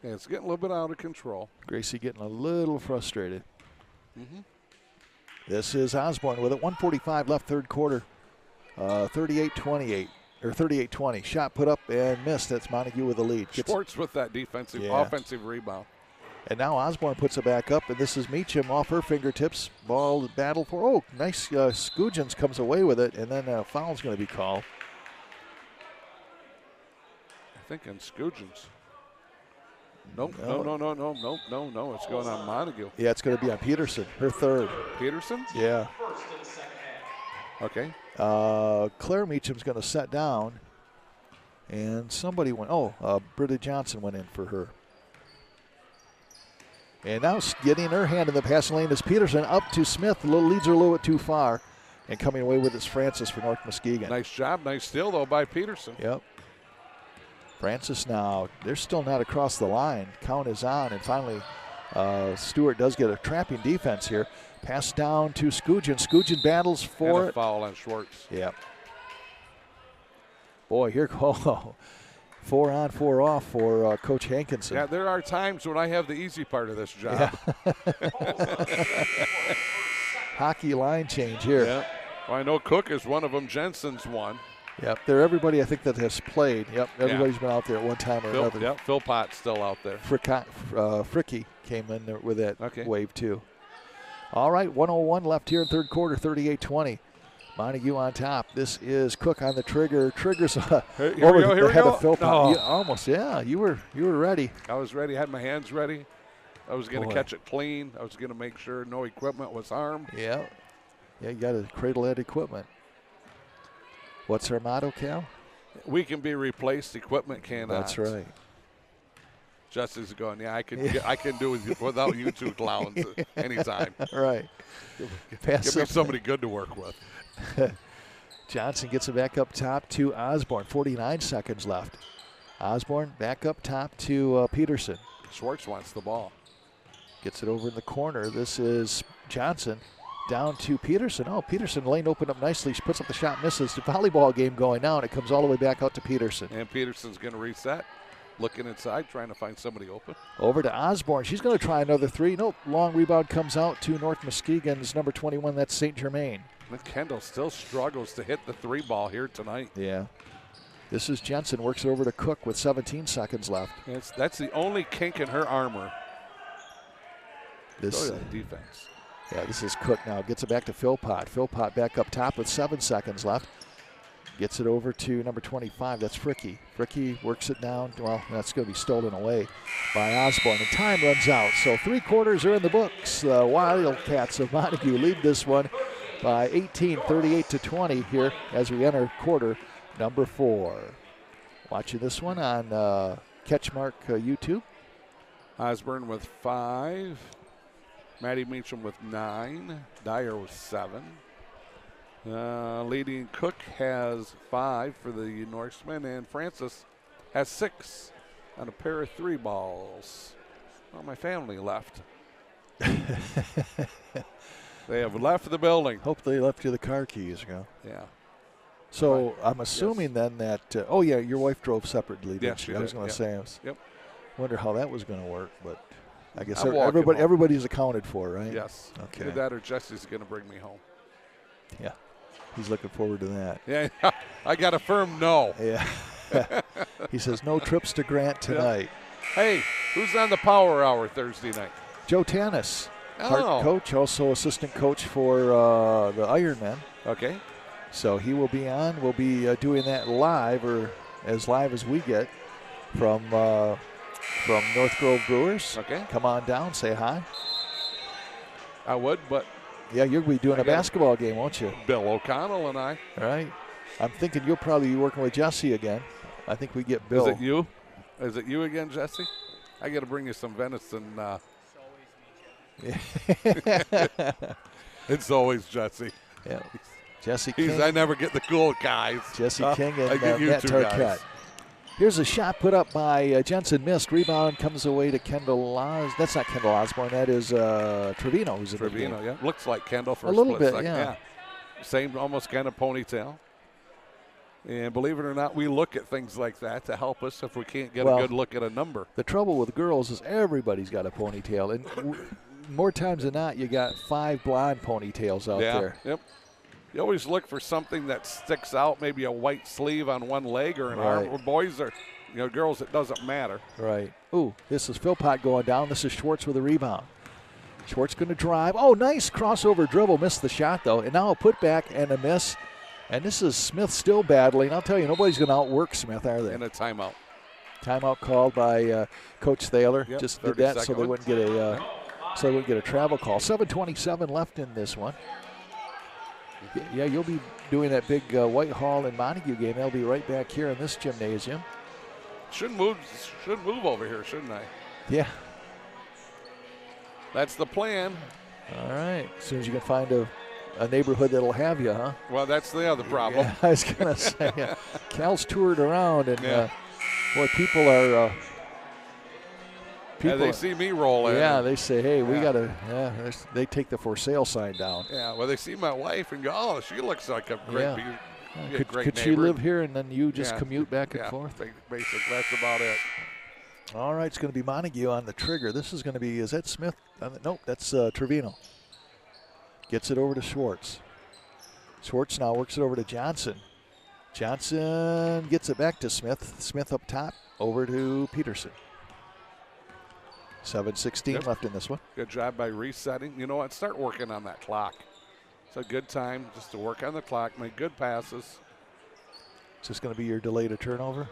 Yeah, it's getting a little bit out of control. Gracie getting a little frustrated. Mm-hmm. This is Osborne with it. 1:45 left third quarter. 38-28. Or 38-20. Shot put up and missed. That's Montague with the lead. Schwartz with that offensive rebound. And now Osborne puts it back up, and this is Meacham off her fingertips. Ball battle for, nice. Skujins comes away with it, and then a foul's going to be called. I think in Skujins. Nope, no. It's going on Montague. Yeah, it's going to be on Peterson, her third. Peterson? Yeah. Okay. Claire Meacham's going to set down, and somebody went, Britta Johnson went in for her. And now getting her hand in the passing lane is Peterson up to Smith. Leads her a little bit too far. And coming away with is Francis for North Muskegon. Nice job. Nice steal, though, by Peterson. Yep. Francis now, they're still not across the line. Count is on, and finally Stewart does get a trapping defense here. Pass down to Scugin. Scugin battles for and a it. foul on Schwartz. Yep. Boy, here, 4 on, 4 off for Coach Hankinson. Yeah, there are times when I have the easy part of this job. Yeah. Hockey line change here. Yeah. Well, I know Cook is one of them. Jensen's one. Yep, they're everybody I think that has played. Yep, everybody's been out there at one time or another. Yep, Phil Pot's still out there. Fricky came in there with that Okay. wave too. All right, 1:01 left here in third quarter, 38-20. Montague on top. This is Cook on the trigger. Triggers over the head of Phil Pot. Almost, yeah. You were ready. I was ready. I had my hands ready. I was going to catch it clean. I was going to make sure no equipment was harmed. Yeah. Yeah, you got to cradle that equipment. What's our motto, Cal? We can be replaced. Equipment cannot. That's right. Jesse's going, I can do it without you two clowns anytime. Right. Give me somebody good to work with. Johnson gets it back up top to Osborne. 49 seconds left. Osborne back up top to Peterson. Schwartz wants the ball. Gets it over in the corner. This is Johnson down to Peterson. Oh, Peterson lane opened up nicely. She puts up the shot, misses. The volleyball game going now, and it comes all the way back out to Peterson. And Peterson's going to reset. Looking inside, trying to find somebody open. Over to Osborne. She's going to try another three. Nope. Long rebound comes out to North Muskegon's number 21. That's St. Germain. And Kendall still struggles to hit the 3 ball here tonight. Yeah. This is Jensen. Works it over to Cook with 17 seconds left. That's the only kink in her armor. This defense. Yeah, this is Cook now. Gets it back to Philpott. Philpott back up top with 7 seconds left. Gets it over to number 25. That's Fricky. Fricky works it down. Well, that's going to be stolen away by Osborne. And time runs out. So 3 quarters are in the books. The Wildcats of Montague lead this one by 18, 38-20 here as we enter quarter number 4. Watching this one on CatchMark YouTube. Osborne with 5. Maddie Meacham with 9. Dyer with 7. Leading Cook has 5 for the Norsemen, and Francis has 6 on a pair of 3 balls. Well, my family left. They have left the building. Hope they left you the car keys, you know. Yeah. So I'm assuming then that, oh yeah, your wife drove separately, didn't Yes, she? she I was did, going to say, Yep. Wonder how that was going to work, but I guess I'm walking home. everybody's accounted for, right? Yes. Okay. Either that or Jesse's going to bring me home. Yeah. He's looking forward to that. Yeah, I got a firm no. Yeah. He says no trips to Grant tonight. Hey, who's on the Power Hour Thursday night? Joe Tanis, Oh. Hart coach, also assistant coach for the Ironmen. Okay. So he will be on. We'll be doing that live, or as live as we get from North Grove Brewers. Okay. Come on down, say hi. I would, but Yeah, you'll be doing a basketball game, won't you? Bill O'Connell and I. All right. I'm thinking you'll probably be working with Jesse again. I think we get Bill. Is it you? Is it you again, Jesse? I got to bring you some venison. It's always Jesse. Yeah. Jesse King. I never get the cool guys. Jesse King and I get you Matt two Tarquette. guys. Here's a shot put up by Jensen, missed. Rebound comes away to Kendall That's not Kendall Osborne. That is Trevino who's in the game. Trevino, yeah. Looks like Kendall for A a little split bit, second. yeah. Same almost kind of ponytail. And believe it or not, we look at things like that to help us if we can't get a good look at a number. The trouble with girls is everybody's got a ponytail. And more times than not, you got 5 blonde ponytails out there. Yep. You always look for something that sticks out, maybe a white sleeve on one leg or an arm. Boys or girls, it doesn't matter. Right. Ooh, this is Philpott going down. This is Schwartz with a rebound. Schwartz going to drive. Oh, nice crossover dribble. Missed the shot, though. And now a putback and a miss. And this is Smith still battling. I'll tell you, nobody's going to outwork Smith, are they? And a timeout. Timeout called by Coach Thaler. Yep, Just did that so they wouldn't get a travel call. 7:27 left in this one. Yeah, you'll be doing that big Whitehall and Montague game. They'll be right back here in this gymnasium. Should move over here, shouldn't I? Yeah. That's the plan. All right. As soon as you can find a neighborhood that'll have you, huh? Well, that's the other problem. Yeah, I was going to say, Cal's toured around, and boy, people are people. they see me roll in. Yeah, they say, hey, we Yeah. got to, they take the for sale sign down. Yeah, well, they see my wife and go, oh, she looks like a great, Could she neighbor. live here and then you just Yeah. commute back and Yeah, forth? basically, that's about it. All right, it's going to be Montague on the trigger. This is going to be, is that Smith? Nope, that's Trevino. Gets it over to Schwartz. Schwartz now works it over to Johnson. Johnson gets it back to Smith. Smith up top, over to Peterson. 7:16 left in this one. Good job by resetting. You know what? Start working on that clock. It's a good time just to work on the clock, make good passes. Is this going to be your delay to turnover?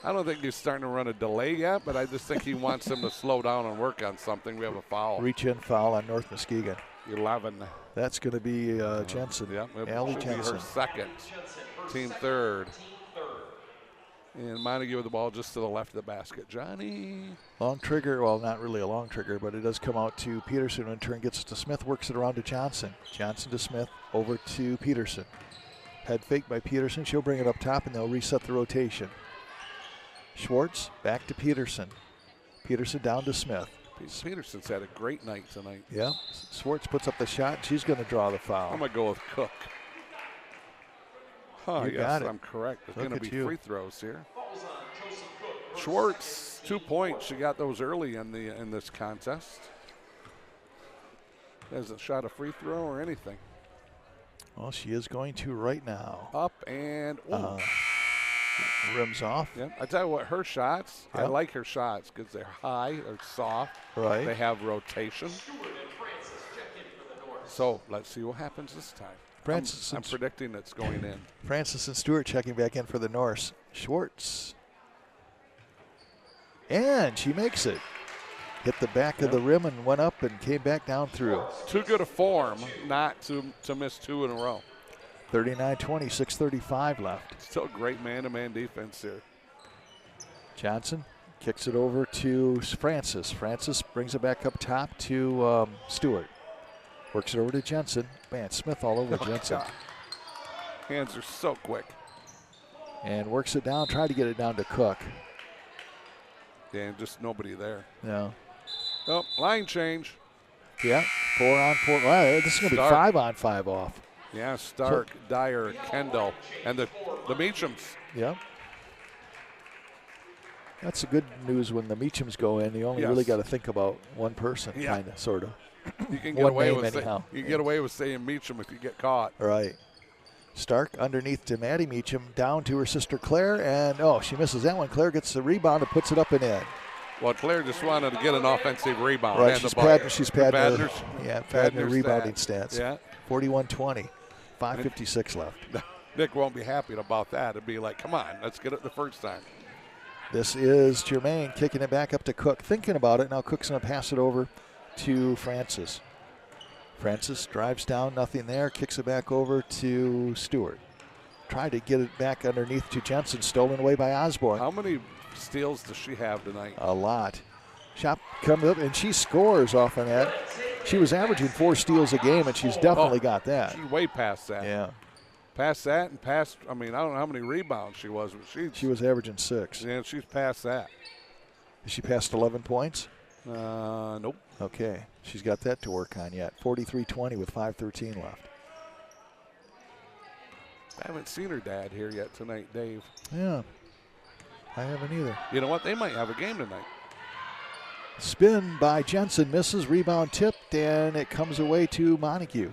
I don't think he's starting to run a delay yet, but I just think he wants him to slow down and work on something. We have a foul. Reach in foul on North Muskegon. 11. That's going to be Jensen. Yeah, it Allie should Jensen. be her second. Team third. And Montague with the ball just to the left of the basket. Johnny. Long trigger, well, not really a long trigger, but it does come out to Peterson. In turn, gets it to Smith, works it around to Johnson. Johnson to Smith, over to Peterson. Head fake by Peterson. She'll bring it up top, and they'll reset the rotation. Schwartz back to Peterson. Peterson down to Smith. Peterson's had a great night tonight. Yeah. Schwartz puts up the shot. She's going to draw the foul. I'm going to go with Cook. Oh, You yes, got it. I'm correct. There's Look going to at be you. free throws here. Schwartz, 2 points. She got those early in this contest. Hasn't shot a free throw or anything. Well, she is going to right now. Up and Rims off. yeah. I tell you what, her shots. I Yep. like her shots because they're high, they're soft. Right. They have rotation. So let's see what happens this time. Francis, I'm predicting it's going in. Francis and Stewart checking back in for the Norse. Schwartz. And she makes it. Hit the back of the rim and went up and came back down through. Too good a form not to miss two in a row. 39-20, 6:35 left. Still great man-to-man defense here. Johnson kicks it over to Francis. Francis brings it back up top to Stewart. Works it over to Jensen. Man, Smith all over Jensen. God. Hands are so quick. And works it down, tried to get it down to Cook. Yeah, and just nobody there. No. Oh, line change. Yeah, 4 on 4. Well, this is going to be Stark. 5 on 5 off. Yeah, Stark, Dyer, Kendall, and the Meachams. Yep. That's the good news when the Meachams go in. You only Yes. really got to think about one person, Yeah. kind of, sort of. You can get One away name with anyhow. you get away with saying Meacham if you get caught. All right. Stark underneath to Maddie Meacham, down to her sister Claire, and she misses that one. Claire gets the rebound and puts it up and in. Well, Claire just wanted to get an offensive rebound. Right, and she's the ball. padding her, padding padding her her rebounding stats. stats. Yeah. 41-20, 5:56 left. Nick won't be happy about that. It'd be like, come on, let's get it the first time. This is Jermaine kicking it back up to Cook, thinking about it. Now Cook's going to pass it over to Francis. Francis drives down, nothing there, kicks it back over to Stewart. Tried to get it back underneath to Jensen, stolen away by Osborne. How many steals does she have tonight? A lot. Shot comes up, and she scores off on that. She was averaging 4 steals a game, and she's definitely got that. She's way past that. Yeah. Past that and past, I mean, I don't know how many rebounds she was, but She was averaging 6. yeah, she's past that. Is she past 11 points? Nope. Okay. She's got that to work on yet. 43-20 with 5:13 left. I haven't seen her dad here yet tonight, Dave. Yeah. I haven't either. You know what? They might have a game tonight. Spin by Jensen, misses, rebound tipped, and it comes away to Montague.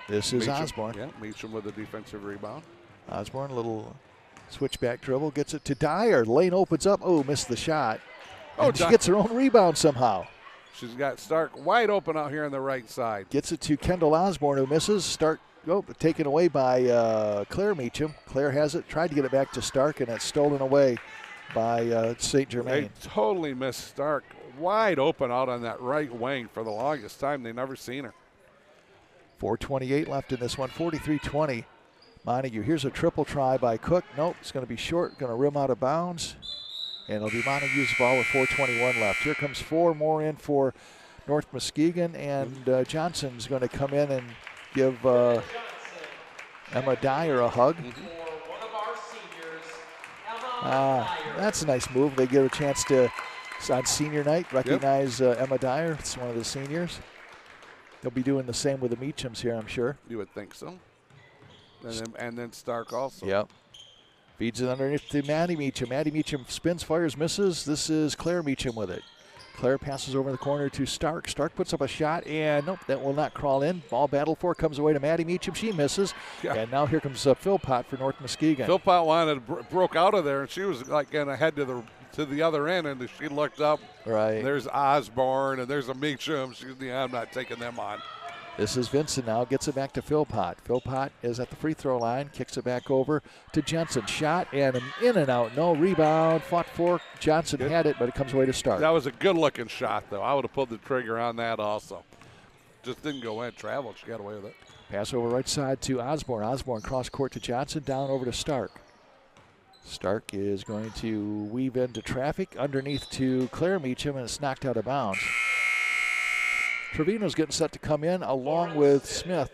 This is Meacham, Osborne. Yeah, Meacham with a defensive rebound. Osborne, a little switchback dribble, gets it to Dyer. Lane opens up. Oh, missed the shot. And she gets her own rebound somehow. She's got Stark wide open out here on the right side. Gets it to Kendall Osborne, who misses. Stark taken away by Claire Meacham. Claire has it, tried to get it back to Stark, and it's stolen away by St. Germain. They totally missed Stark wide open out on that right wing for the longest time. They never seen her. 4:28 left in this one, 43-20. Montague, here's a triple try by Cook. Nope, it's going to be short, going to rim out of bounds. And it'll be Montague's ball with 4:21 left. Here comes 4 more in for North Muskegon, and Johnson's going to come in and give Emma Dyer a hug. That's a nice move. They get a chance to It's on senior night. Recognize Emma Dyer. It's one of the seniors. They'll be doing the same with the Meachams here, I'm sure. You would think so. And then Stark also. Yep. Feeds it underneath to Maddie Meacham. Maddie Meacham spins, fires, misses. This is Claire Meacham with it. Claire passes over the corner to Stark. Stark puts up a shot, and nope, that will not crawl in. Ball battled for, comes away to Maddie Meacham. She misses. Yeah. And now here comes Philpott for North Muskegon. Philpott broke out of there, and she was like getting ahead to the other end, and she looked up. Right. There's Osborne, and there's a Meacham. She's, I'm not taking them on. This is Vincent now, gets it back to Philpott. Philpott is at the free throw line, kicks it back over to Jensen. Shot and an in and out, no rebound, fought for. Johnson had it, but it comes away to Stark. That was a good looking shot, though. I would have pulled the trigger on that also. Just didn't go in, traveled, she got away with it. Pass over right side to Osborne. Osborne cross court to Johnson, down over to Stark. Stark is going to weave into traffic, underneath to Claire Meacham, and it's knocked out of bounds. Trevino's getting set to come in along with Smith.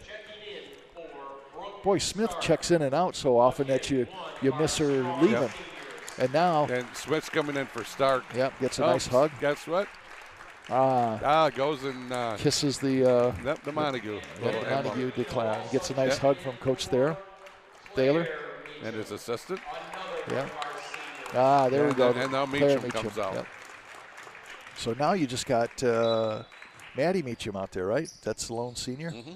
Boy, Smith checks in and out so often that you miss her leaving. Yep. And now. And Smith's coming in for Stark. Yep, gets a nice hug. Guess what? Goes and kisses the Montague. The Montague decline. Gets a nice hug from Coach Thayer. And his assistant. Yeah. There we go. And now Meacham comes out. Yep. So now you just got Maddie Meacham out there, right? That's the lone senior. Mm-hmm.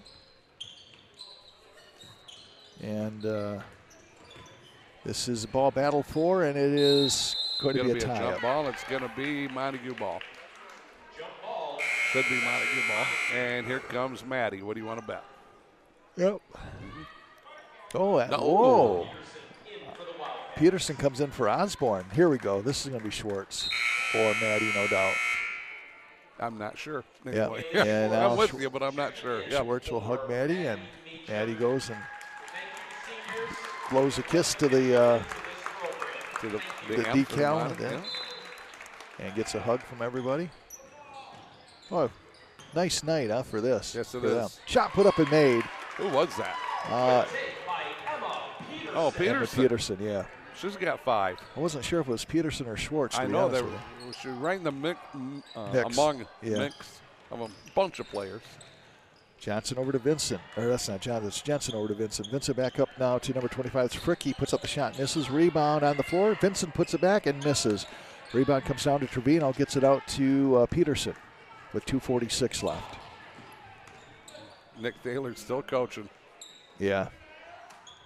And this is a ball battle for, and it is going to be a tie. Jump ball. It's going to be Montague ball. Should be Montague ball. And here comes Maddie. What do you want to bet? Yep. Oh, no. Whoa. Peterson comes in for Osborne. Here we go. This is going to be Schwartz for Maddie, no doubt. I'm not sure. Anyway. Yeah. And I'm with you, but I'm not sure. Schwartz will hug Maddie, and Maddie goes and blows a kiss to the decal and gets a hug from everybody. Oh, nice night, for this. Yes, it is. Them. Shot put up and made. Who was that? Peterson. Emma Peterson, yeah. She's got 5. I wasn't sure if it was Peterson or Schwartz. I know they were. She was right in the mix of a bunch of players. Johnson over to Vincent. Or that's not Johnson, it's Jensen over to Vincent. Vincent back up now to number 25. It's Frick. He puts up the shot, misses. Rebound on the floor. Vincent puts it back and misses. Rebound comes down to Trevino, gets it out to Peterson with 2:46 left. Nick Taylor's still coaching. Yeah.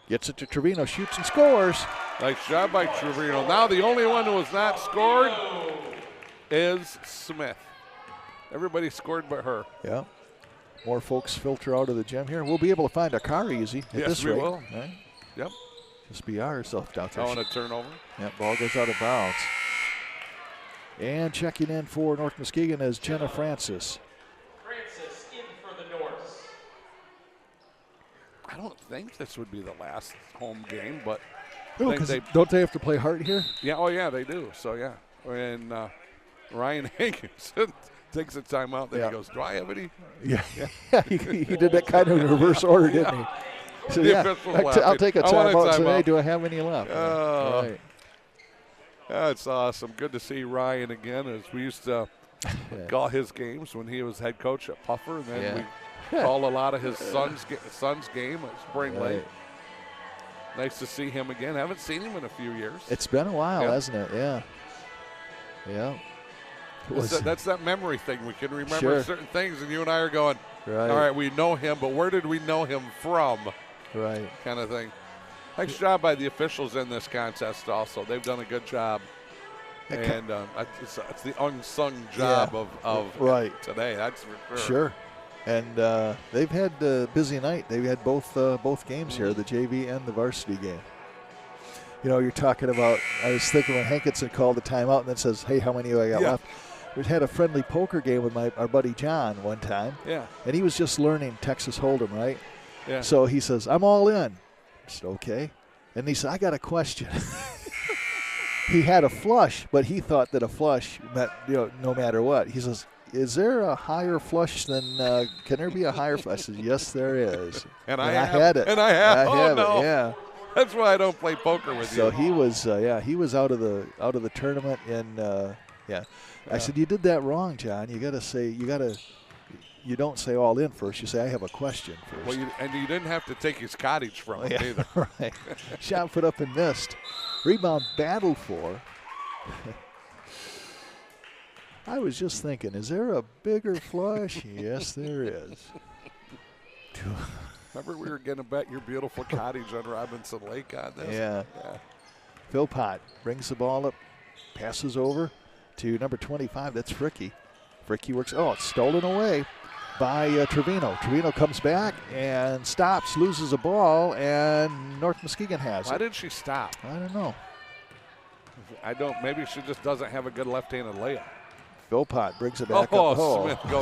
Gets it to Trevino, shoots and scores. Nice job by Trevino. Now the only one who has not scored is Smith. Everybody scored but her. Yeah. More folks filter out of the gym here. We'll be able to find a car easy at this rate. Yes, we will. Right? Yep. Just be ourselves out there. On a turnover. That ball goes out of bounds. And checking in for North Muskegon is Jenna Francis. Francis in for the North. I don't think this would be the last home game, but No, because don't they have to play Hart here? Yeah, oh yeah, they do. So yeah, and Ryan Hankinson takes a timeout. Then he goes, "Do I have any?" Yeah, he did that kind of in reverse order, didn't he? So I'll take a timeout today. Do I have any left? Right. That's awesome. Good to see Ryan again, as we used to call his games when he was head coach at Puffer, and then we call a lot of his son's game at Spring Lake. Nice to see him again. Haven't seen him in a few years. It's been a while, hasn't it? Yeah. Yeah. That's that memory thing. We can remember certain things, and you and I are going, all right, we know him, but where did we know him from? Right. Kind of thing. Nice job by the officials in this contest also. They've done a good job. And it's the unsung job of today, that's for sure. Sure. And they've had a busy night. They've had both games here, the JV and the varsity game. You know, you're talking about, I was thinking when Hankinson called the timeout and then says, hey, how many do I got left? We had a friendly poker game with our buddy John one time. Yeah. And he was just learning Texas Hold'em, right? Yeah. So he says, I'm all in. I said, okay. And he said, I got a question. He had a flush, but he thought that a flush meant, no matter what. He says, is there a higher flush than, can there be a higher flush? I said, yes, there is. And I had it. And I have it, yeah. That's why I don't play poker with you. So he was, he was out of the tournament in Yeah. I said, you did that wrong, John. You got to say, you don't say all in first. You say, I have a question first. Well, you didn't have to take his cottage from him either. Right. Shot put up and missed. Rebound battled for. I was just thinking, is there a bigger flush? Yes, there is. Remember we were going to bet your beautiful cottage on Robinson Lake on this? Yeah. Philpott brings the ball up, passes over to number 25. That's Fricky. Fricky works. Oh, it's stolen away by Trevino. Trevino comes back and stops, loses a ball, and North Muskegon has it. Why did she stop? I don't know. Maybe she just doesn't have a good left-handed layup. Philpott brings it back up.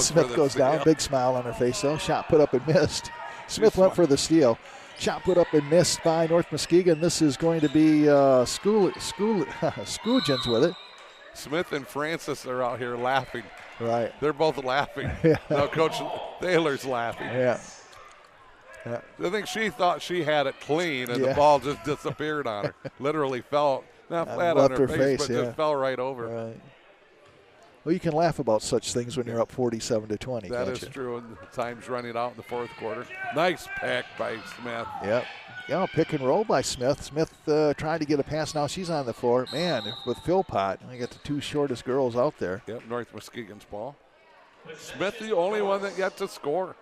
Smith goes down. Big smile on her face, though. Shot put up and missed. Smith went for the steal. Shot put up and missed by North Muskegon. This is going to be Scoogens with it. Smith and Francis are out here laughing. Right. They're both laughing. Yeah. Now Coach Thaler's laughing. Yeah. I think she thought she had it clean, and the ball just disappeared on her. Literally fell, not flat on her face, but just fell right over. Right. Well, you can laugh about such things when you're up 47-20. That is true, and time's running out in the fourth quarter. Nice pack by Smith. Yep. Yeah, pick and roll by Smith. Smith trying to get a pass. Now she's on the floor. Man, with Philpott, I got the two shortest girls out there. Yep, North Muskegon's ball. Smith the only one that got to score.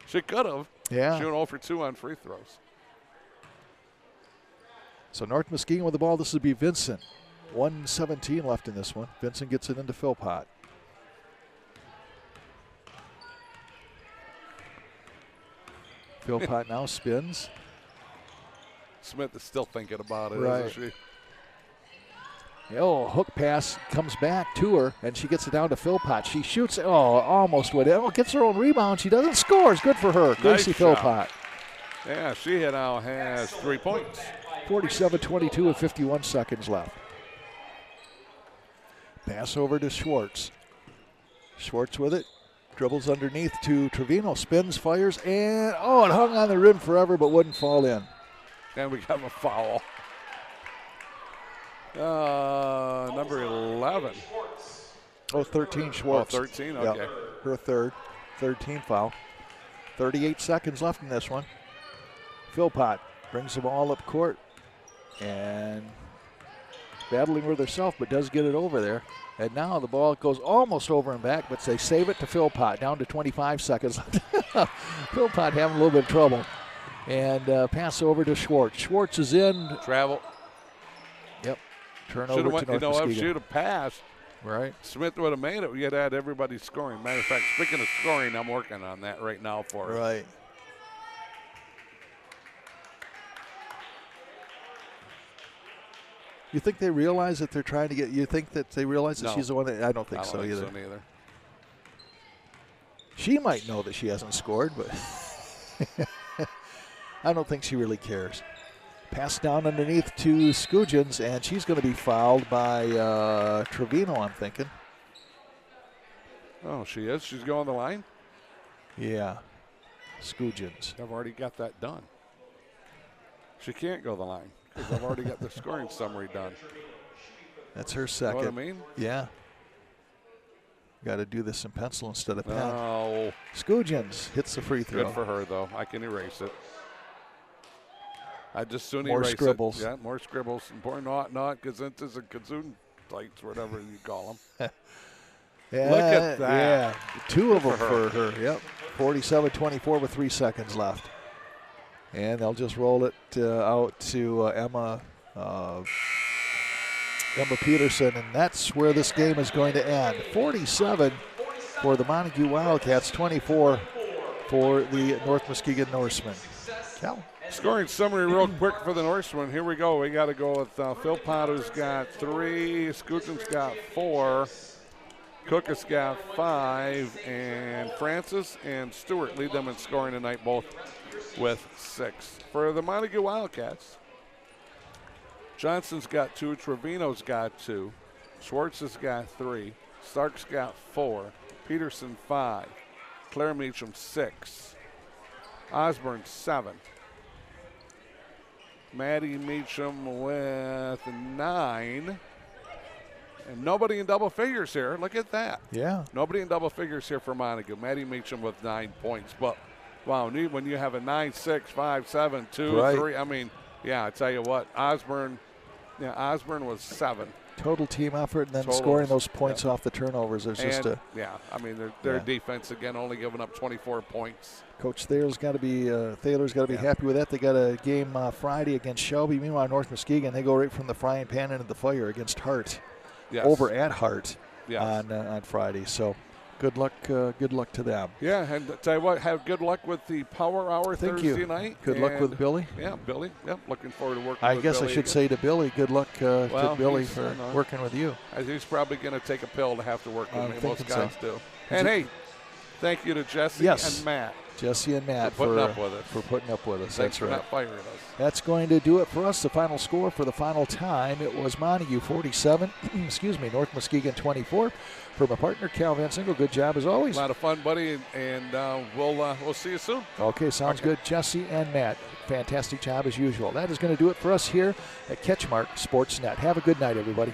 She could have. Yeah. She went 0 for 2 on free throws. So North Muskegon with the ball. This would be Vincent. 1:17 left in this one. Vincent gets it into Philpott. Philpott now spins. Smith is still thinking about it, right. Isn't she? Oh, hook pass comes back to her, and she gets it down to Philpott. She shoots. Oh, almost with it. Oh, gets her own rebound. She doesn't score. It's good for her. Gracie Philpott. Yeah, she now has 3 points. 47-22 with 51 seconds left. Pass over to Schwartz. Schwartz with it. Dribbles underneath to Trevino. Spins, fires, and it hung on the rim forever but wouldn't fall in. And we got a foul. Number 11. 13 Schwartz. 13, okay. Yep. Her third team foul. 38 seconds left in this one. Philpott brings the ball up court and battling with herself, but does get it over there. And now the ball goes almost over and back, but they save it to Philpott, down to 25 seconds. Philpott having a little bit of trouble. And pass over to Schwartz. Schwartz is in. Travel. Yep. Turnover to North Muskegon. If she would have passed, right, Smith would have made it. We had had everybody scoring. Matter of fact, speaking of scoring, I'm working on that right now for her. Right. You think they realize that they're trying to get? You think that they realize that she's the one? I don't think so either. She might know that she hasn't scored, but I don't think she really cares. Pass down underneath to Scoogens, and she's going to be fouled by Trevino, I'm thinking. Oh, she is? She's going the line? Yeah. Scoogens. I've already got that done. She can't go the line because I've already got the scoring summary done. That's her second. You know what I mean? Yeah. Got to do this in pencil instead of pen. No. Scoogens hits the free throw. Good for her, though. I can erase it. I just soon more erase scribbles. it. Yeah, more scribbles. More not, gazintas and kazoo lights, whatever you call them. Yeah, look at that. Yeah, two of them for her. Yep. 47-24 with 3 seconds left. And they'll just roll it out to Emma Peterson, and that's where this game is going to end. 47 for the Montague Wildcats, 24 for the North Muskegon Norsemen. Cal? Scoring summary real quick for the Norsemen. Here we go. We got to go with Philpott, who's got 3. Scooten's got 4. Cook has got 5. And Francis and Stewart lead them in scoring tonight, both with 6. For the Montague Wildcats, Johnson's got 2. Trevino's got 2. Schwartz has got 3. Stark's got 4. Peterson 5. Claire Meacham 6. Osborne 7. Maddie Meacham with 9. And nobody in double figures here. Look at that. Yeah. Nobody in double figures here for Montague. Maddie Meacham with 9 points. But, wow, when you have a 9, 6, 5, 7, 2, Right. 3, I mean, yeah, I tell you what, Osborne was 7. Total team effort, and then Total. scoring those points off the turnovers. There's just And, a I mean, their Yeah. defense, again, only giving up 24 points. Coach Thaler's got to be happy with that. They got a game Friday against Shelby. Meanwhile, North Muskegon, they go right from the frying pan into the fire against Hart. Yes. Over at Hart Yes. on Friday. So good luck to them. Yeah, and tell you what, have good luck with the Power Hour Thank Thursday you. night. Good luck with And, Billy. Yeah, Billy. Yep, looking forward to working I with guess Billy I should again. say to Billy, good luck to Well, Billy he's, for I know. working with you. He's probably going to take a pill to have to work with I'm me. Most thinking guys so. do. And hey, thank you to Jesse Yes. and Matt. Jesse and Matt For putting up with us. For putting up with us. Thanks That's for right. not firing us. That's going to do it for us. The final score for the final time, it was Montague 47, North Muskegon 24. For my partner, Cal VanSingel, good job as always. A lot of fun, buddy, and we'll see you soon. Okay, sounds good. Jesse and Matt, fantastic job as usual. That is going to do it for us here at CatchMark SportsNet. Have a good night, everybody.